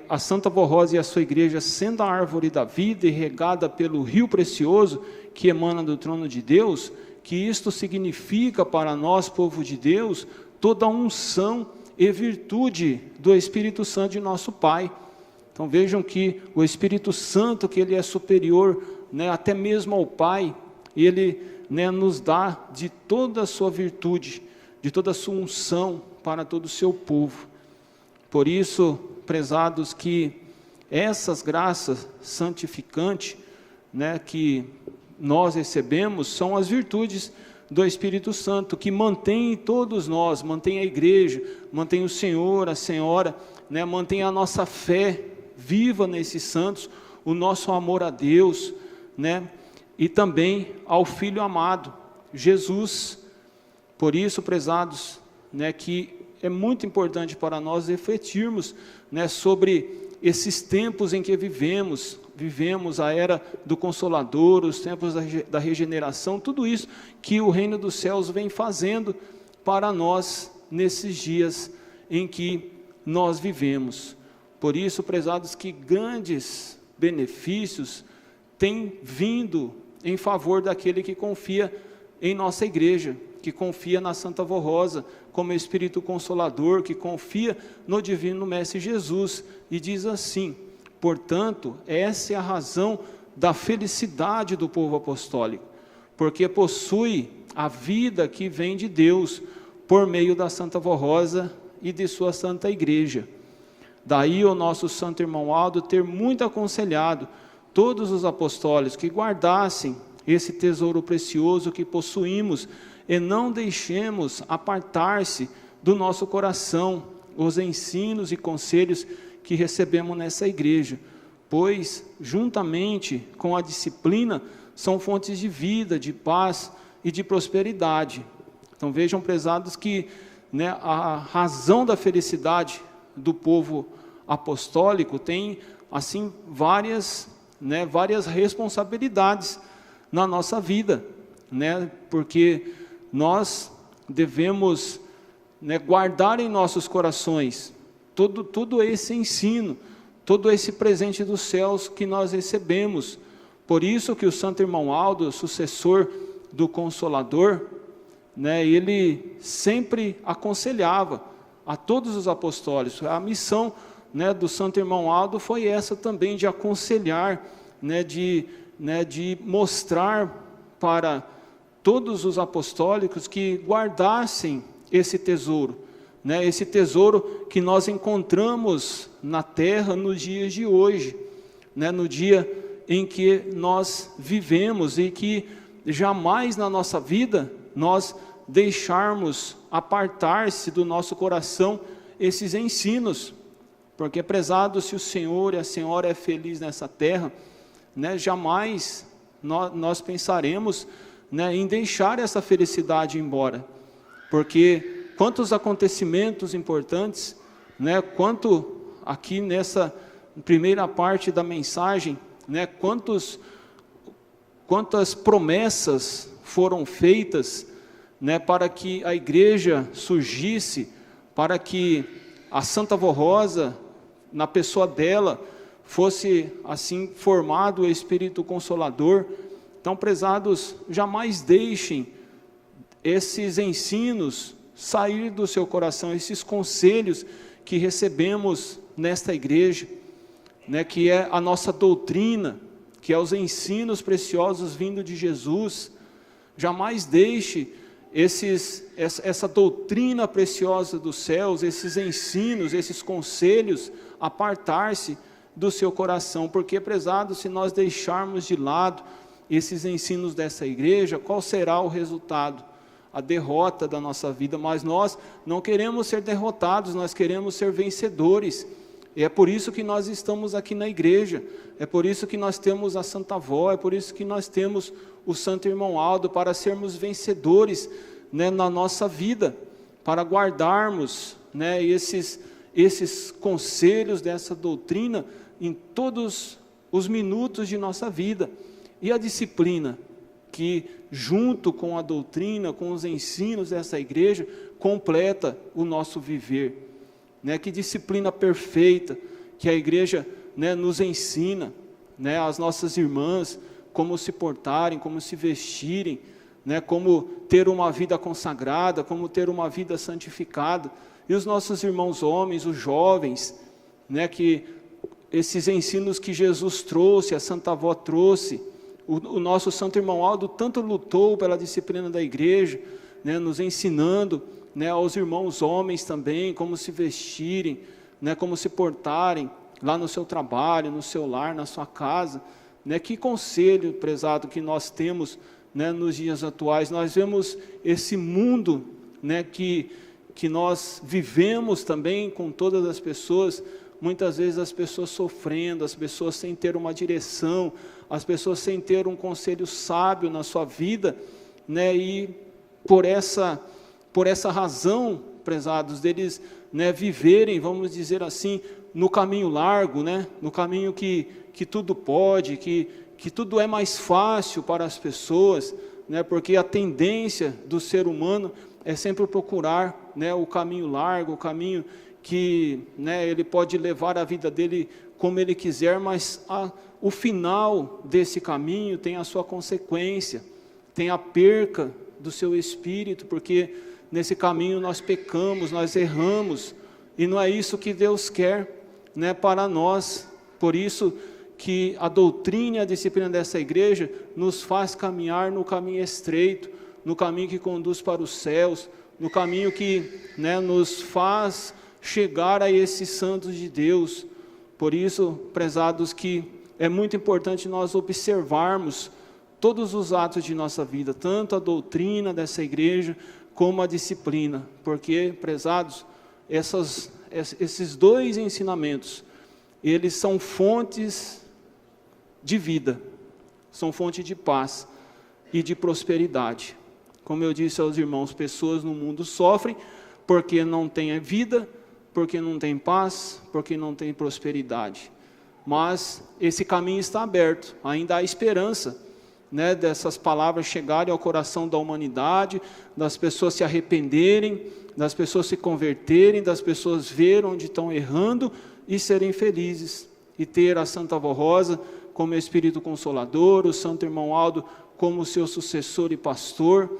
a Santa Vó Rosa e a sua igreja, sendo a árvore da vida e regada pelo rio precioso que emana do trono de Deus, que isto significa para nós, povo de Deus, toda a unção e virtude do Espírito Santo de nosso Pai. Então vejam que o Espírito Santo, que ele é superior, até mesmo ao Pai, ele nos dá de toda a sua virtude, de toda a sua unção para todo o seu povo. Por isso, prezados, que essas graças santificantes, que nós recebemos, são as virtudes do Espírito Santo, que mantém todos nós, mantém a igreja, mantém o Senhor, a Senhora, né, mantém a nossa fé viva nesses santos, o nosso amor a Deus, né, e também ao Filho amado, Jesus. Por isso, prezados, né, que é muito importante para nós refletirmos, né, sobre esses tempos em que vivemos a era do Consolador, os tempos da regeneração, tudo isso que o reino dos céus vem fazendo para nós nesses dias em que nós vivemos. Por isso, prezados, que grandes benefícios têm vindo em favor daquele que confia em nossa igreja, que confia na Santa Vó Rosa, como Espírito Consolador, que confia no Divino Mestre Jesus, e diz assim: portanto, essa é a razão da felicidade do povo apostólico, porque possui a vida que vem de Deus, por meio da Santa Vó Rosa e de sua Santa Igreja. Daí o nosso Santo Irmão Aldo ter muito aconselhado todos os apostólicos que guardassem esse tesouro precioso que possuímos, e não deixemos apartar-se do nosso coração os ensinos e conselhos que recebemos nessa igreja, pois, juntamente com a disciplina, são fontes de vida, de paz e de prosperidade. Então vejam, prezados, que, né, a razão da felicidade do povo apostólico tem, assim, várias responsabilidades na nossa vida, né, porque nós devemos, né, guardar em nossos corações todo esse ensino, todo esse presente dos céus que nós recebemos. Por isso que o Santo Irmão Aldo, sucessor do Consolador, né, ele sempre aconselhava a todos os apostólicos. A missão, né, do Santo Irmão Aldo foi essa também, de aconselhar, né, de mostrar para todos os apostólicos que guardassem esse tesouro, né, esse tesouro que nós encontramos na terra nos dias de hoje, né, no dia em que nós vivemos, e que jamais na nossa vida nós deixarmos apartar-se do nosso coração esses ensinos, porque, prezado, se o Senhor e a Senhora é feliz nessa terra, né, jamais nós pensaremos, né, em deixar essa felicidade embora, porque quantos acontecimentos importantes, né, quanto aqui nessa primeira parte da mensagem, né, quantas promessas foram feitas, né, para que a igreja surgisse, para que a Santa Vó Rosa, na pessoa dela, fosse assim formado o Espírito Consolador. Então, prezados, jamais deixem esses ensinos sair do seu coração, esses conselhos que recebemos nesta igreja, né, que é a nossa doutrina, que é os ensinos preciosos vindo de Jesus. Jamais deixe essa doutrina preciosa dos céus, esses ensinos, esses conselhos, apartar-se do seu coração, porque, prezado, se nós deixarmos de lado esses ensinos dessa igreja, qual será o resultado? A derrota da nossa vida. Mas nós não queremos ser derrotados, nós queremos ser vencedores, e é por isso que nós estamos aqui na igreja, é por isso que nós temos a Santa Vó, é por isso que nós temos o Santo Irmão Aldo, para sermos vencedores, né, na nossa vida, para guardarmos, né, esses conselhos dessa doutrina em todos os minutos de nossa vida. E a disciplina, que junto com a doutrina, com os ensinos dessa igreja, completa o nosso viver, né? Que disciplina perfeita que a igreja, né, nos ensina, né, as nossas irmãs, como se portarem, como se vestirem, né, como ter uma vida consagrada, como ter uma vida santificada. E os nossos irmãos homens, os jovens, né, que esses ensinos que Jesus trouxe, a Santa Vó trouxe, o nosso Santo Irmão Aldo tanto lutou pela disciplina da igreja, né, nos ensinando, né, aos irmãos homens também, como se vestirem, né, como se portarem lá no seu trabalho, no seu lar, na sua casa, né. Que conselho, prezado, que nós temos né, nos dias atuais. Nós vemos esse mundo, né, que nós vivemos também com todas as pessoas, muitas vezes as pessoas sofrendo, as pessoas sem ter uma direção, as pessoas sem ter um conselho sábio na sua vida, né, e por essa razão, prezados, deles, né, viverem, vamos dizer assim, no caminho largo, né, no caminho que tudo pode, que tudo é mais fácil para as pessoas, né, porque a tendência do ser humano é sempre procurar, né, o caminho largo, o caminho que, né, ele pode levar a vida dele como ele quiser, mas o final desse caminho tem a sua consequência, tem a perca do seu espírito, porque nesse caminho nós pecamos, nós erramos, e não é isso que Deus quer, né, para nós. Por isso que a doutrina e a disciplina dessa igreja nos faz caminhar no caminho estreito, no caminho que conduz para os céus, no caminho que, né, nos faz chegar a esses santos de Deus. Por isso, prezados, que é muito importante nós observarmos todos os atos de nossa vida, tanto a doutrina dessa igreja, como a disciplina, porque, prezados, esses dois ensinamentos, eles são fontes de vida, são fonte de paz e de prosperidade. Como eu disse aos irmãos, pessoas no mundo sofrem porque não têm vida, porque não têm paz, porque não têm prosperidade. Mas esse caminho está aberto, ainda há esperança, né, dessas palavras chegarem ao coração da humanidade, das pessoas se arrependerem, das pessoas se converterem, das pessoas verem onde estão errando e serem felizes, e ter a Santa Avó Rosa como Espírito Consolador, o Santo Irmão Aldo como seu sucessor e pastor,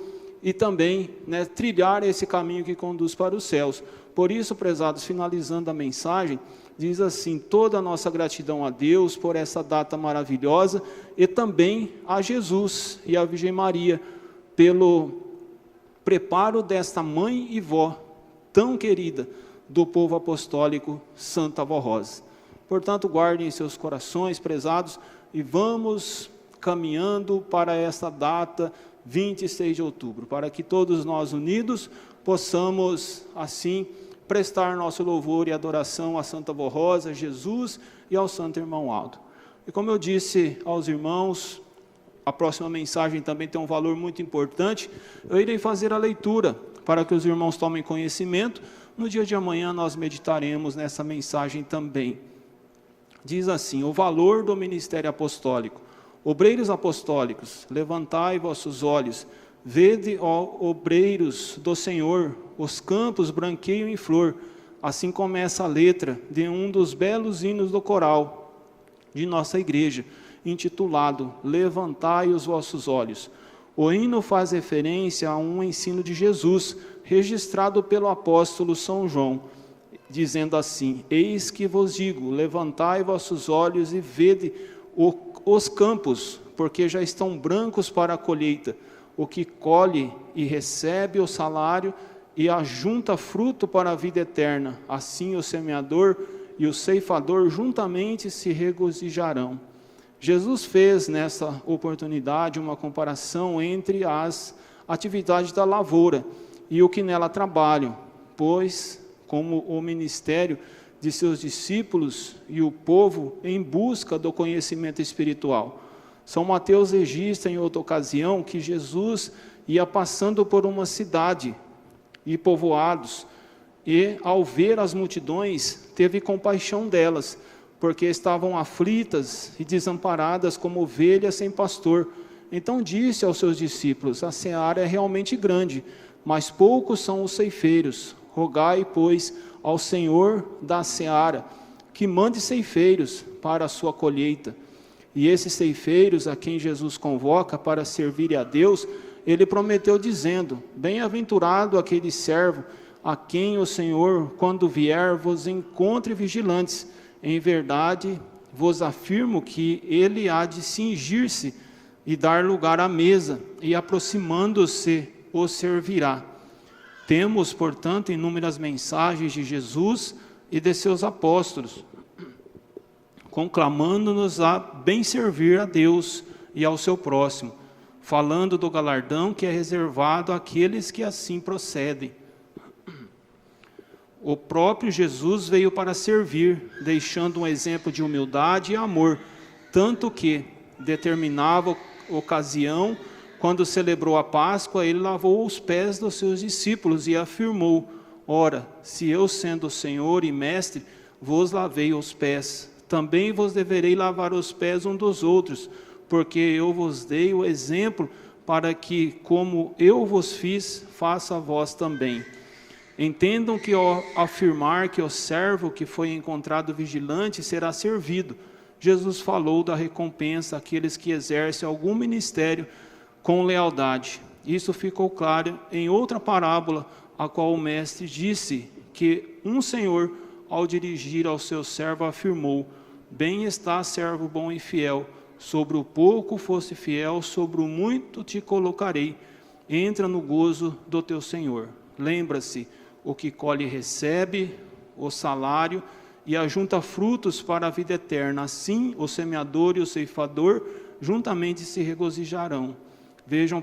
e também, né, trilhar esse caminho que conduz para os céus. Por isso, prezados, finalizando a mensagem, diz assim: toda a nossa gratidão a Deus por essa data maravilhosa, e também a Jesus e a Virgem Maria, pelo preparo desta mãe e vó, tão querida, do povo apostólico, Santa Avó Rosa. Portanto, guardem em seus corações, prezados, e vamos caminhando para essa data, 26 de outubro, para que todos nós unidos possamos, assim, prestar nosso louvor e adoração a Santa Avó Rosa, a Jesus e ao Santo Irmão Aldo. E como eu disse aos irmãos, a próxima mensagem também tem um valor muito importante. Eu irei fazer a leitura para que os irmãos tomem conhecimento. No dia de amanhã nós meditaremos nessa mensagem também. Diz assim: o valor do ministério apostólico. Obreiros apostólicos, levantai vossos olhos, vede, ó obreiros do Senhor, os campos branqueiam em flor. Assim começa a letra de um dos belos hinos do coral de nossa igreja, intitulado Levantai os vossos olhos. O hino faz referência a um ensino de Jesus, registrado pelo apóstolo São João, dizendo assim: eis que vos digo, levantai vossos olhos e vede os campos, porque já estão brancos para a colheita. O que colhe e recebe o salário e ajunta fruto para a vida eterna, assim o semeador e o ceifador juntamente se regozijarão. Jesus fez nessa oportunidade uma comparação entre as atividades da lavoura e o que nela trabalham, pois, como o ministério de seus discípulos e o povo em busca do conhecimento espiritual. São Mateus registra em outra ocasião que Jesus ia passando por uma cidade e povoados, e ao ver as multidões, teve compaixão delas, porque estavam aflitas e desamparadas como ovelhas sem pastor. Então disse aos seus discípulos: a seara é realmente grande, mas poucos são os ceifeiros. Rogai, pois, ao Senhor da seara, que mande ceifeiros para a sua colheita. E esses ceifeiros, a quem Jesus convoca para servir a Deus, ele prometeu dizendo: bem-aventurado aquele servo, a quem o Senhor, quando vier, vos encontre vigilantes. Em verdade, vos afirmo que ele há de cingir-se e dar lugar à mesa, e aproximando-se, os servirá. Temos, portanto, inúmeras mensagens de Jesus e de seus apóstolos, conclamando-nos a bem servir a Deus e ao seu próximo, falando do galardão que é reservado àqueles que assim procedem. O próprio Jesus veio para servir, deixando um exemplo de humildade e amor, tanto que, determinava ocasião, quando celebrou a Páscoa, ele lavou os pés dos seus discípulos e afirmou: ora, se eu, sendo Senhor e Mestre, vos lavei os pés, também vos deverei lavar os pés uns dos outros, porque eu vos dei o exemplo para que, como eu vos fiz, faça vós também. Entendam que ao afirmar que o servo que foi encontrado vigilante será servido, Jesus falou da recompensa àqueles que exercem algum ministério com lealdade. Isso ficou claro em outra parábola, a qual o mestre disse que um senhor, ao dirigir ao seu servo, afirmou: bem está, servo bom e fiel, sobre o pouco foste fiel, sobre o muito te colocarei, entra no gozo do teu senhor. Lembra-se, o que colhe recebe o salário e ajunta frutos para a vida eterna. Assim, o semeador e o ceifador juntamente se regozijarão. Vejam,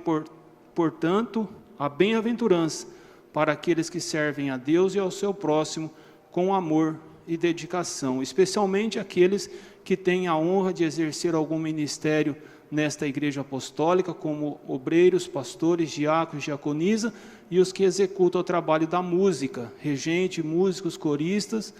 portanto, a bem-aventurança para aqueles que servem a Deus e ao seu próximo com amor e dedicação, especialmente aqueles que têm a honra de exercer algum ministério nesta igreja apostólica, como obreiros, pastores, diáconos, diaconisa, e os que executam o trabalho da música, regente, músicos, coristas.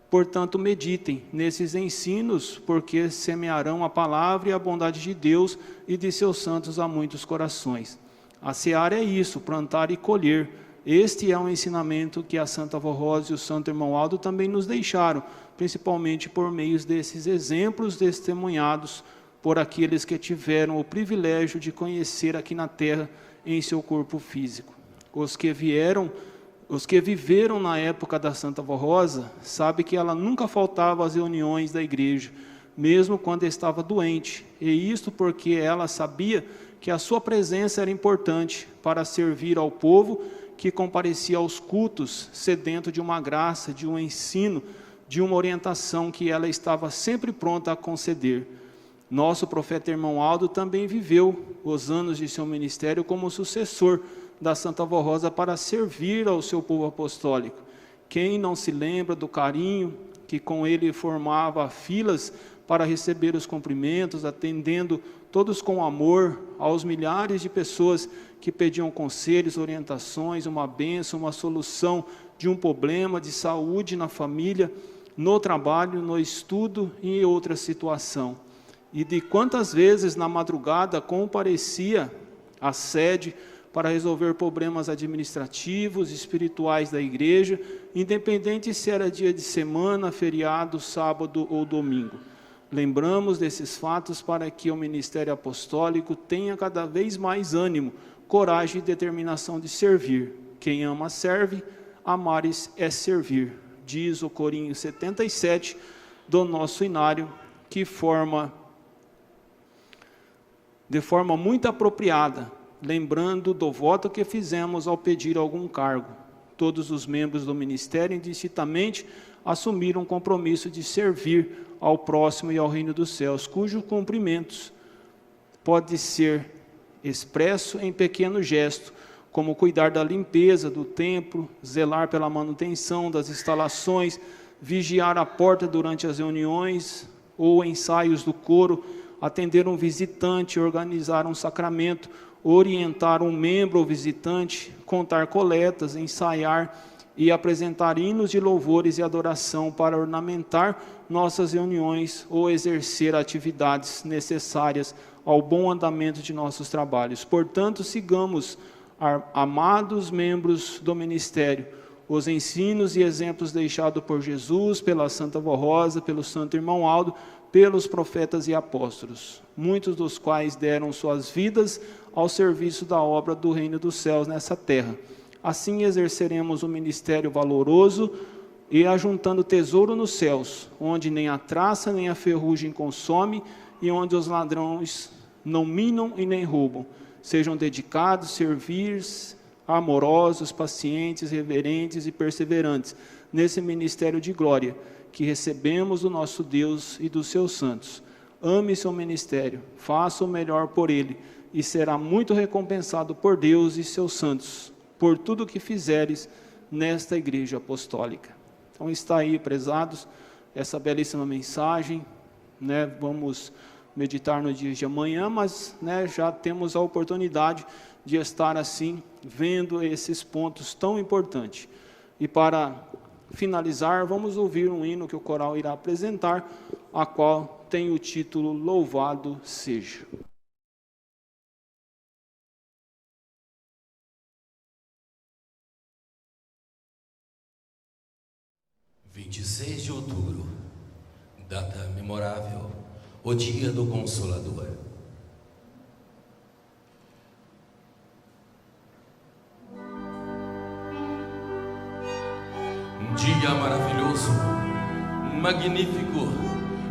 Portanto, meditem nesses ensinos, porque semearão a palavra e a bondade de Deus e de seus santos a muitos corações. A seara é isso, plantar e colher. Este é um ensinamento que a Santa Avó Rosa e o Santo Irmão Aldo também nos deixaram, principalmente por meio desses exemplos testemunhados por aqueles que tiveram o privilégio de conhecer aqui na terra em seu corpo físico. Os que viveram na época da Santa Avó Rosa, sabem que ela nunca faltava às reuniões da igreja, mesmo quando estava doente, e isto porque ela sabia que a sua presença era importante para servir ao povo que comparecia aos cultos, sedento de uma graça, de um ensino, de uma orientação que ela estava sempre pronta a conceder. Nosso profeta Irmão Aldo também viveu os anos de seu ministério como sucessor da Santa Avó Rosa para servir ao seu povo apostólico. Quem não se lembra do carinho que com ele formava filas para receber os cumprimentos, atendendo todos com amor aos milhares de pessoas que pediam conselhos, orientações, uma bênção, uma solução de um problema de saúde na família, no trabalho, no estudo e em outra situação. E de quantas vezes na madrugada comparecia à sede para resolver problemas administrativos, espirituais da igreja, independente se era dia de semana, feriado, sábado ou domingo. Lembramos desses fatos para que o ministério apostólico tenha cada vez mais ânimo, coragem e determinação de servir. Quem ama serve, amar é servir, diz o corinho 77 do nosso inário, que de forma muito apropriada, lembrando do voto que fizemos ao pedir algum cargo. Todos os membros do ministério indistintamente assumiram o compromisso de servir ao próximo e ao reino dos céus, cujos cumprimentos pode ser expresso em pequeno gesto, como cuidar da limpeza do templo, zelar pela manutenção das instalações, vigiar a porta durante as reuniões ou ensaios do coro, atender um visitante, organizar um sacramento, orientar um membro ou visitante, contar coletas, ensaiar e apresentar hinos de louvores e adoração para ornamentar nossas reuniões ou exercer atividades necessárias ao bom andamento de nossos trabalhos. Portanto, sigamos, amados membros do ministério, os ensinos e exemplos deixados por Jesus, pela Santa Avó Rosa, pelo Santo Irmão Aldo, pelos profetas e apóstolos, muitos dos quais deram suas vidas ao serviço da obra do reino dos céus nessa terra. Assim exerceremos um ministério valoroso e ajuntando tesouro nos céus, onde nem a traça nem a ferrugem consome e onde os ladrões não minam e nem roubam. Sejam dedicados, servirs, amorosos, pacientes, reverentes e perseverantes nesse ministério de glória que recebemos do nosso Deus e dos seus santos. Ame seu ministério, faça o melhor por ele, e será muito recompensado por Deus e seus santos, por tudo que fizeres nesta igreja apostólica. Então está aí, prezados, essa belíssima mensagem, né? Vamos meditar no dia de amanhã, mas, né, já temos a oportunidade de estar assim, vendo esses pontos tão importantes. E para finalizar, vamos ouvir um hino que o coral irá apresentar, a qual tem o título Louvado Seja. (26 de outubro, data memorável, o dia do Consolador). Um dia maravilhoso, magnífico,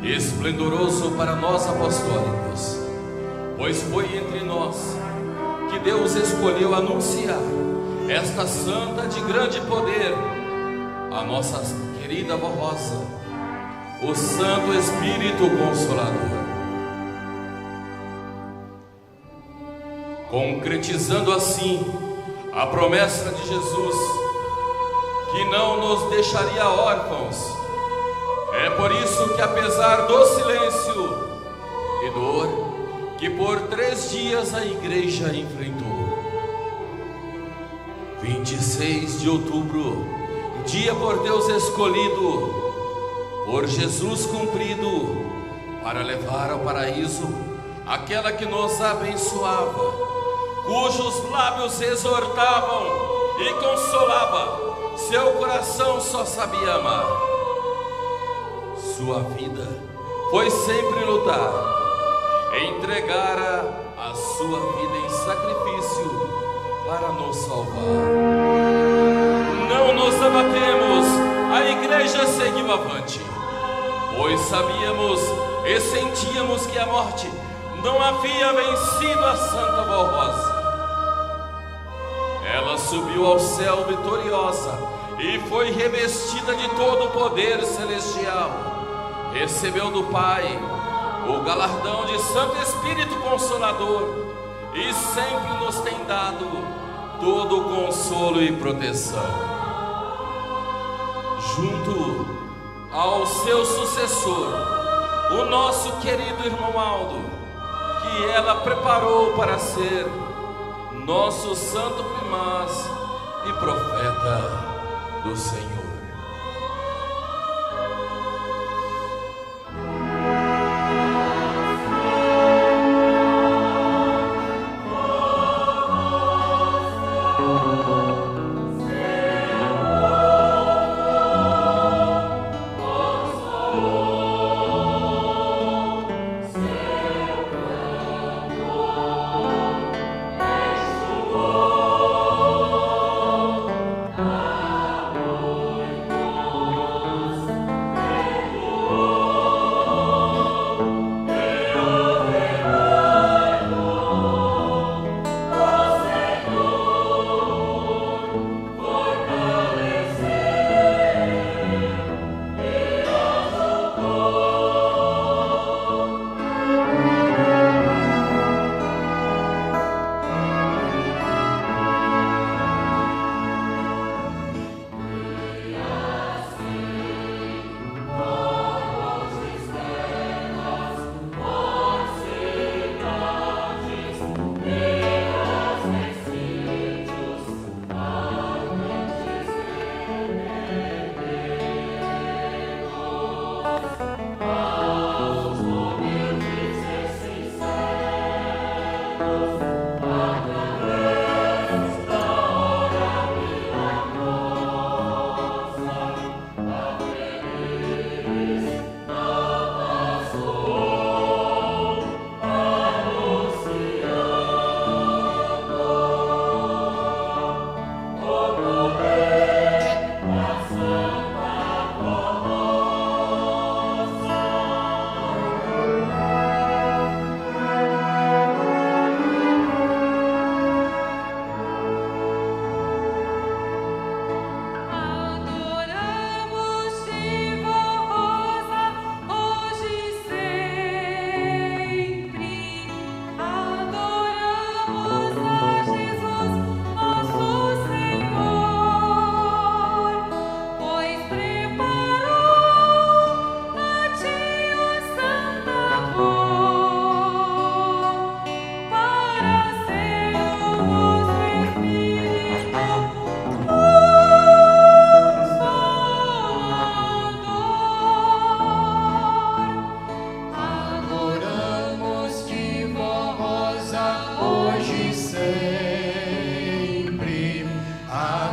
esplendoroso para nós apostólicos, pois foi entre nós que Deus escolheu anunciar esta santa de grande poder, a nossa querida avó Rosa, o Santo Espírito Consolador, concretizando assim a promessa de Jesus, que não nos deixaria órfãos. É por isso que, apesar do silêncio e dor que por 3 dias a igreja enfrentou, 26 de outubro, dia por Deus escolhido, por Jesus cumprido, para levar ao paraíso aquela que nos abençoava, cujos lábios exortavam e consolava, seu coração só sabia amar. Sua vida foi sempre lutar, entregara a sua vida em sacrifício para nos salvar. Não nos abatemos, a igreja seguiu avante, pois sabíamos e sentíamos que a morte não havia vencido a Santa Avó Rosa. Ela subiu ao céu vitoriosa e foi revestida de todo o poder celestial. Recebeu do Pai o galardão de Santo Espírito Consolador e sempre nos tem dado todo o consolo e proteção. Junto ao seu sucessor, o nosso querido irmão Aldo, que ela preparou para ser nosso santo primaz e profeta do Senhor.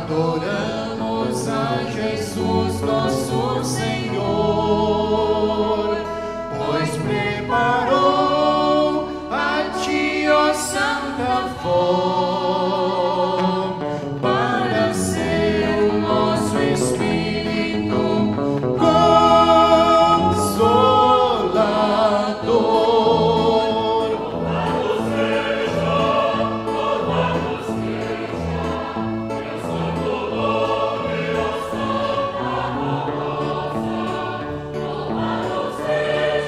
adoramos a Jesus nosso Senhor, pois preparou a ti, ó Santa Fó, para ser o nosso Espírito Consolador. Louvado seja, teu santo nome, ó Santa Rosa. Louvado seja,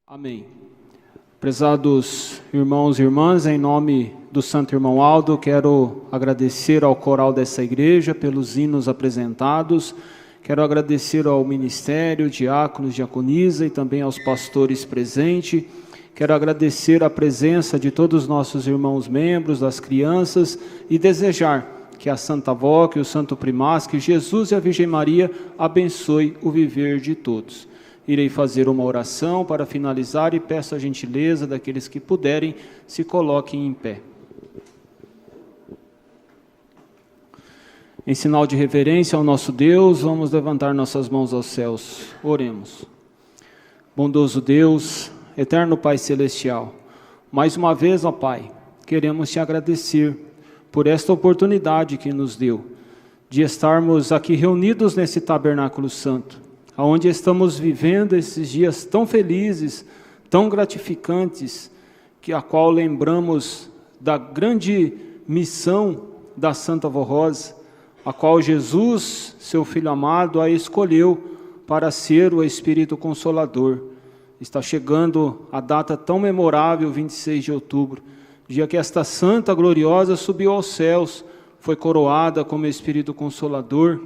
Amém. Prezados irmãos e irmãs, em nome do Santo Irmão Aldo, quero agradecer ao coral dessa igreja pelos hinos apresentados, quero agradecer ao ministério, diáconos, diaconisa e também aos pastores presentes, quero agradecer a presença de todos os nossos irmãos membros, das crianças, e desejar que a Santa Avó, que o Santo Primaz, que Jesus e a Virgem Maria abençoe o viver de todos. Irei fazer uma oração para finalizar e peço a gentileza daqueles que puderem, se coloquem em pé. Em sinal de reverência ao nosso Deus, vamos levantar nossas mãos aos céus. Oremos. Bondoso Deus, eterno Pai Celestial, mais uma vez, ó Pai, queremos te agradecer por esta oportunidade que nos deu de estarmos aqui reunidos nesse tabernáculo santo, onde estamos vivendo esses dias tão felizes, tão gratificantes, que a qual lembramos da grande missão da Santa Avó Rosa, a qual Jesus, seu Filho amado, a escolheu para ser o Espírito Consolador. Está chegando a data tão memorável, 26 de outubro, dia que esta Santa Gloriosa subiu aos céus, foi coroada como Espírito Consolador,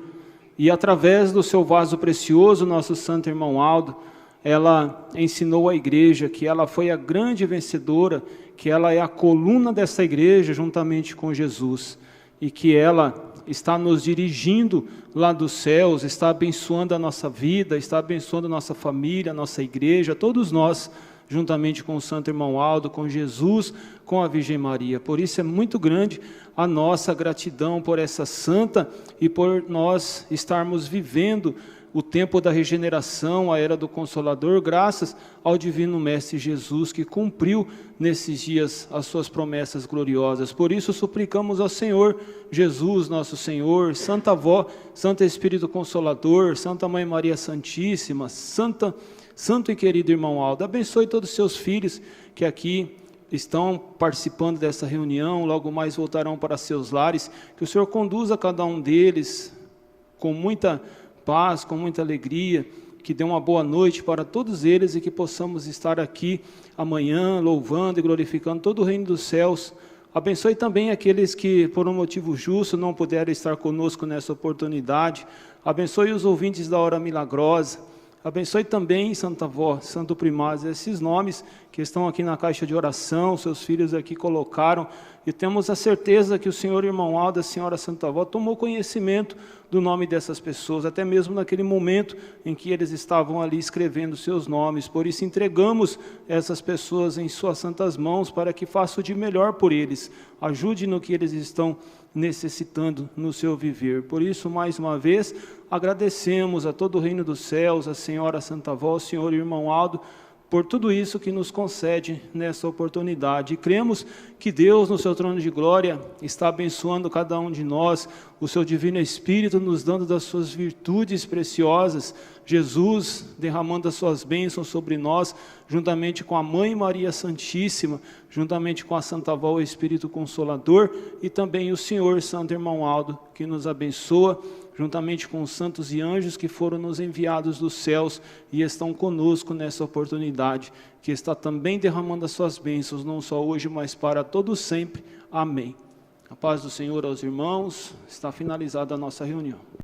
e através do seu vaso precioso, nosso Santo Irmão Aldo, ela ensinou à igreja que ela foi a grande vencedora, que ela é a coluna dessa igreja juntamente com Jesus, e que ela está nos dirigindo lá dos céus, está abençoando a nossa vida, está abençoando a nossa família, a nossa igreja, todos nós, juntamente com o Santo Irmão Aldo, com Jesus, com a Virgem Maria. Por isso é muito grande a nossa gratidão por essa santa e por nós estarmos vivendo o tempo da regeneração, a era do Consolador, graças ao Divino Mestre Jesus, que cumpriu nesses dias as suas promessas gloriosas. Por isso suplicamos ao Senhor Jesus, nosso Senhor, Santa Avó, Santo Espírito Consolador, Santa Mãe Maria Santíssima, Santo e querido Irmão Aldo, abençoe todos os seus filhos que aqui estão participando dessa reunião, logo mais voltarão para seus lares, que o Senhor conduza cada um deles com muita paz, com muita alegria, que dê uma boa noite para todos eles e que possamos estar aqui amanhã louvando e glorificando todo o reino dos céus. Abençoe também aqueles que por um motivo justo não puderam estar conosco nessa oportunidade. Abençoe os ouvintes da hora milagrosa. Abençoe também, Santa Avó, Santo Primaz, esses nomes que estão aqui na caixa de oração, seus filhos aqui colocaram, e temos a certeza que o senhor irmão Aldo, a senhora Santa Avó, tomou conhecimento do nome dessas pessoas, até mesmo naquele momento em que eles estavam ali escrevendo seus nomes. Por isso entregamos essas pessoas em suas santas mãos, para que faça o de melhor por eles, ajude no que eles estão necessitando no seu viver. Por isso, mais uma vez, agradecemos a todo o reino dos céus, a senhora Santa Avó, o senhor irmão Aldo, por tudo isso que nos concede nessa oportunidade. E cremos que Deus, no seu trono de glória, está abençoando cada um de nós, o seu divino Espírito nos dando das suas virtudes preciosas, Jesus derramando as suas bênçãos sobre nós, juntamente com a Mãe Maria Santíssima, juntamente com a Santa Avó, o Espírito Consolador, e também o Senhor Santo Irmão Aldo, que nos abençoa, juntamente com os santos e anjos que foram nos enviados dos céus e estão conosco nessa oportunidade, que está também derramando as suas bênçãos, não só hoje, mas para todos sempre. Amém. A paz do Senhor aos irmãos. Está finalizada a nossa reunião.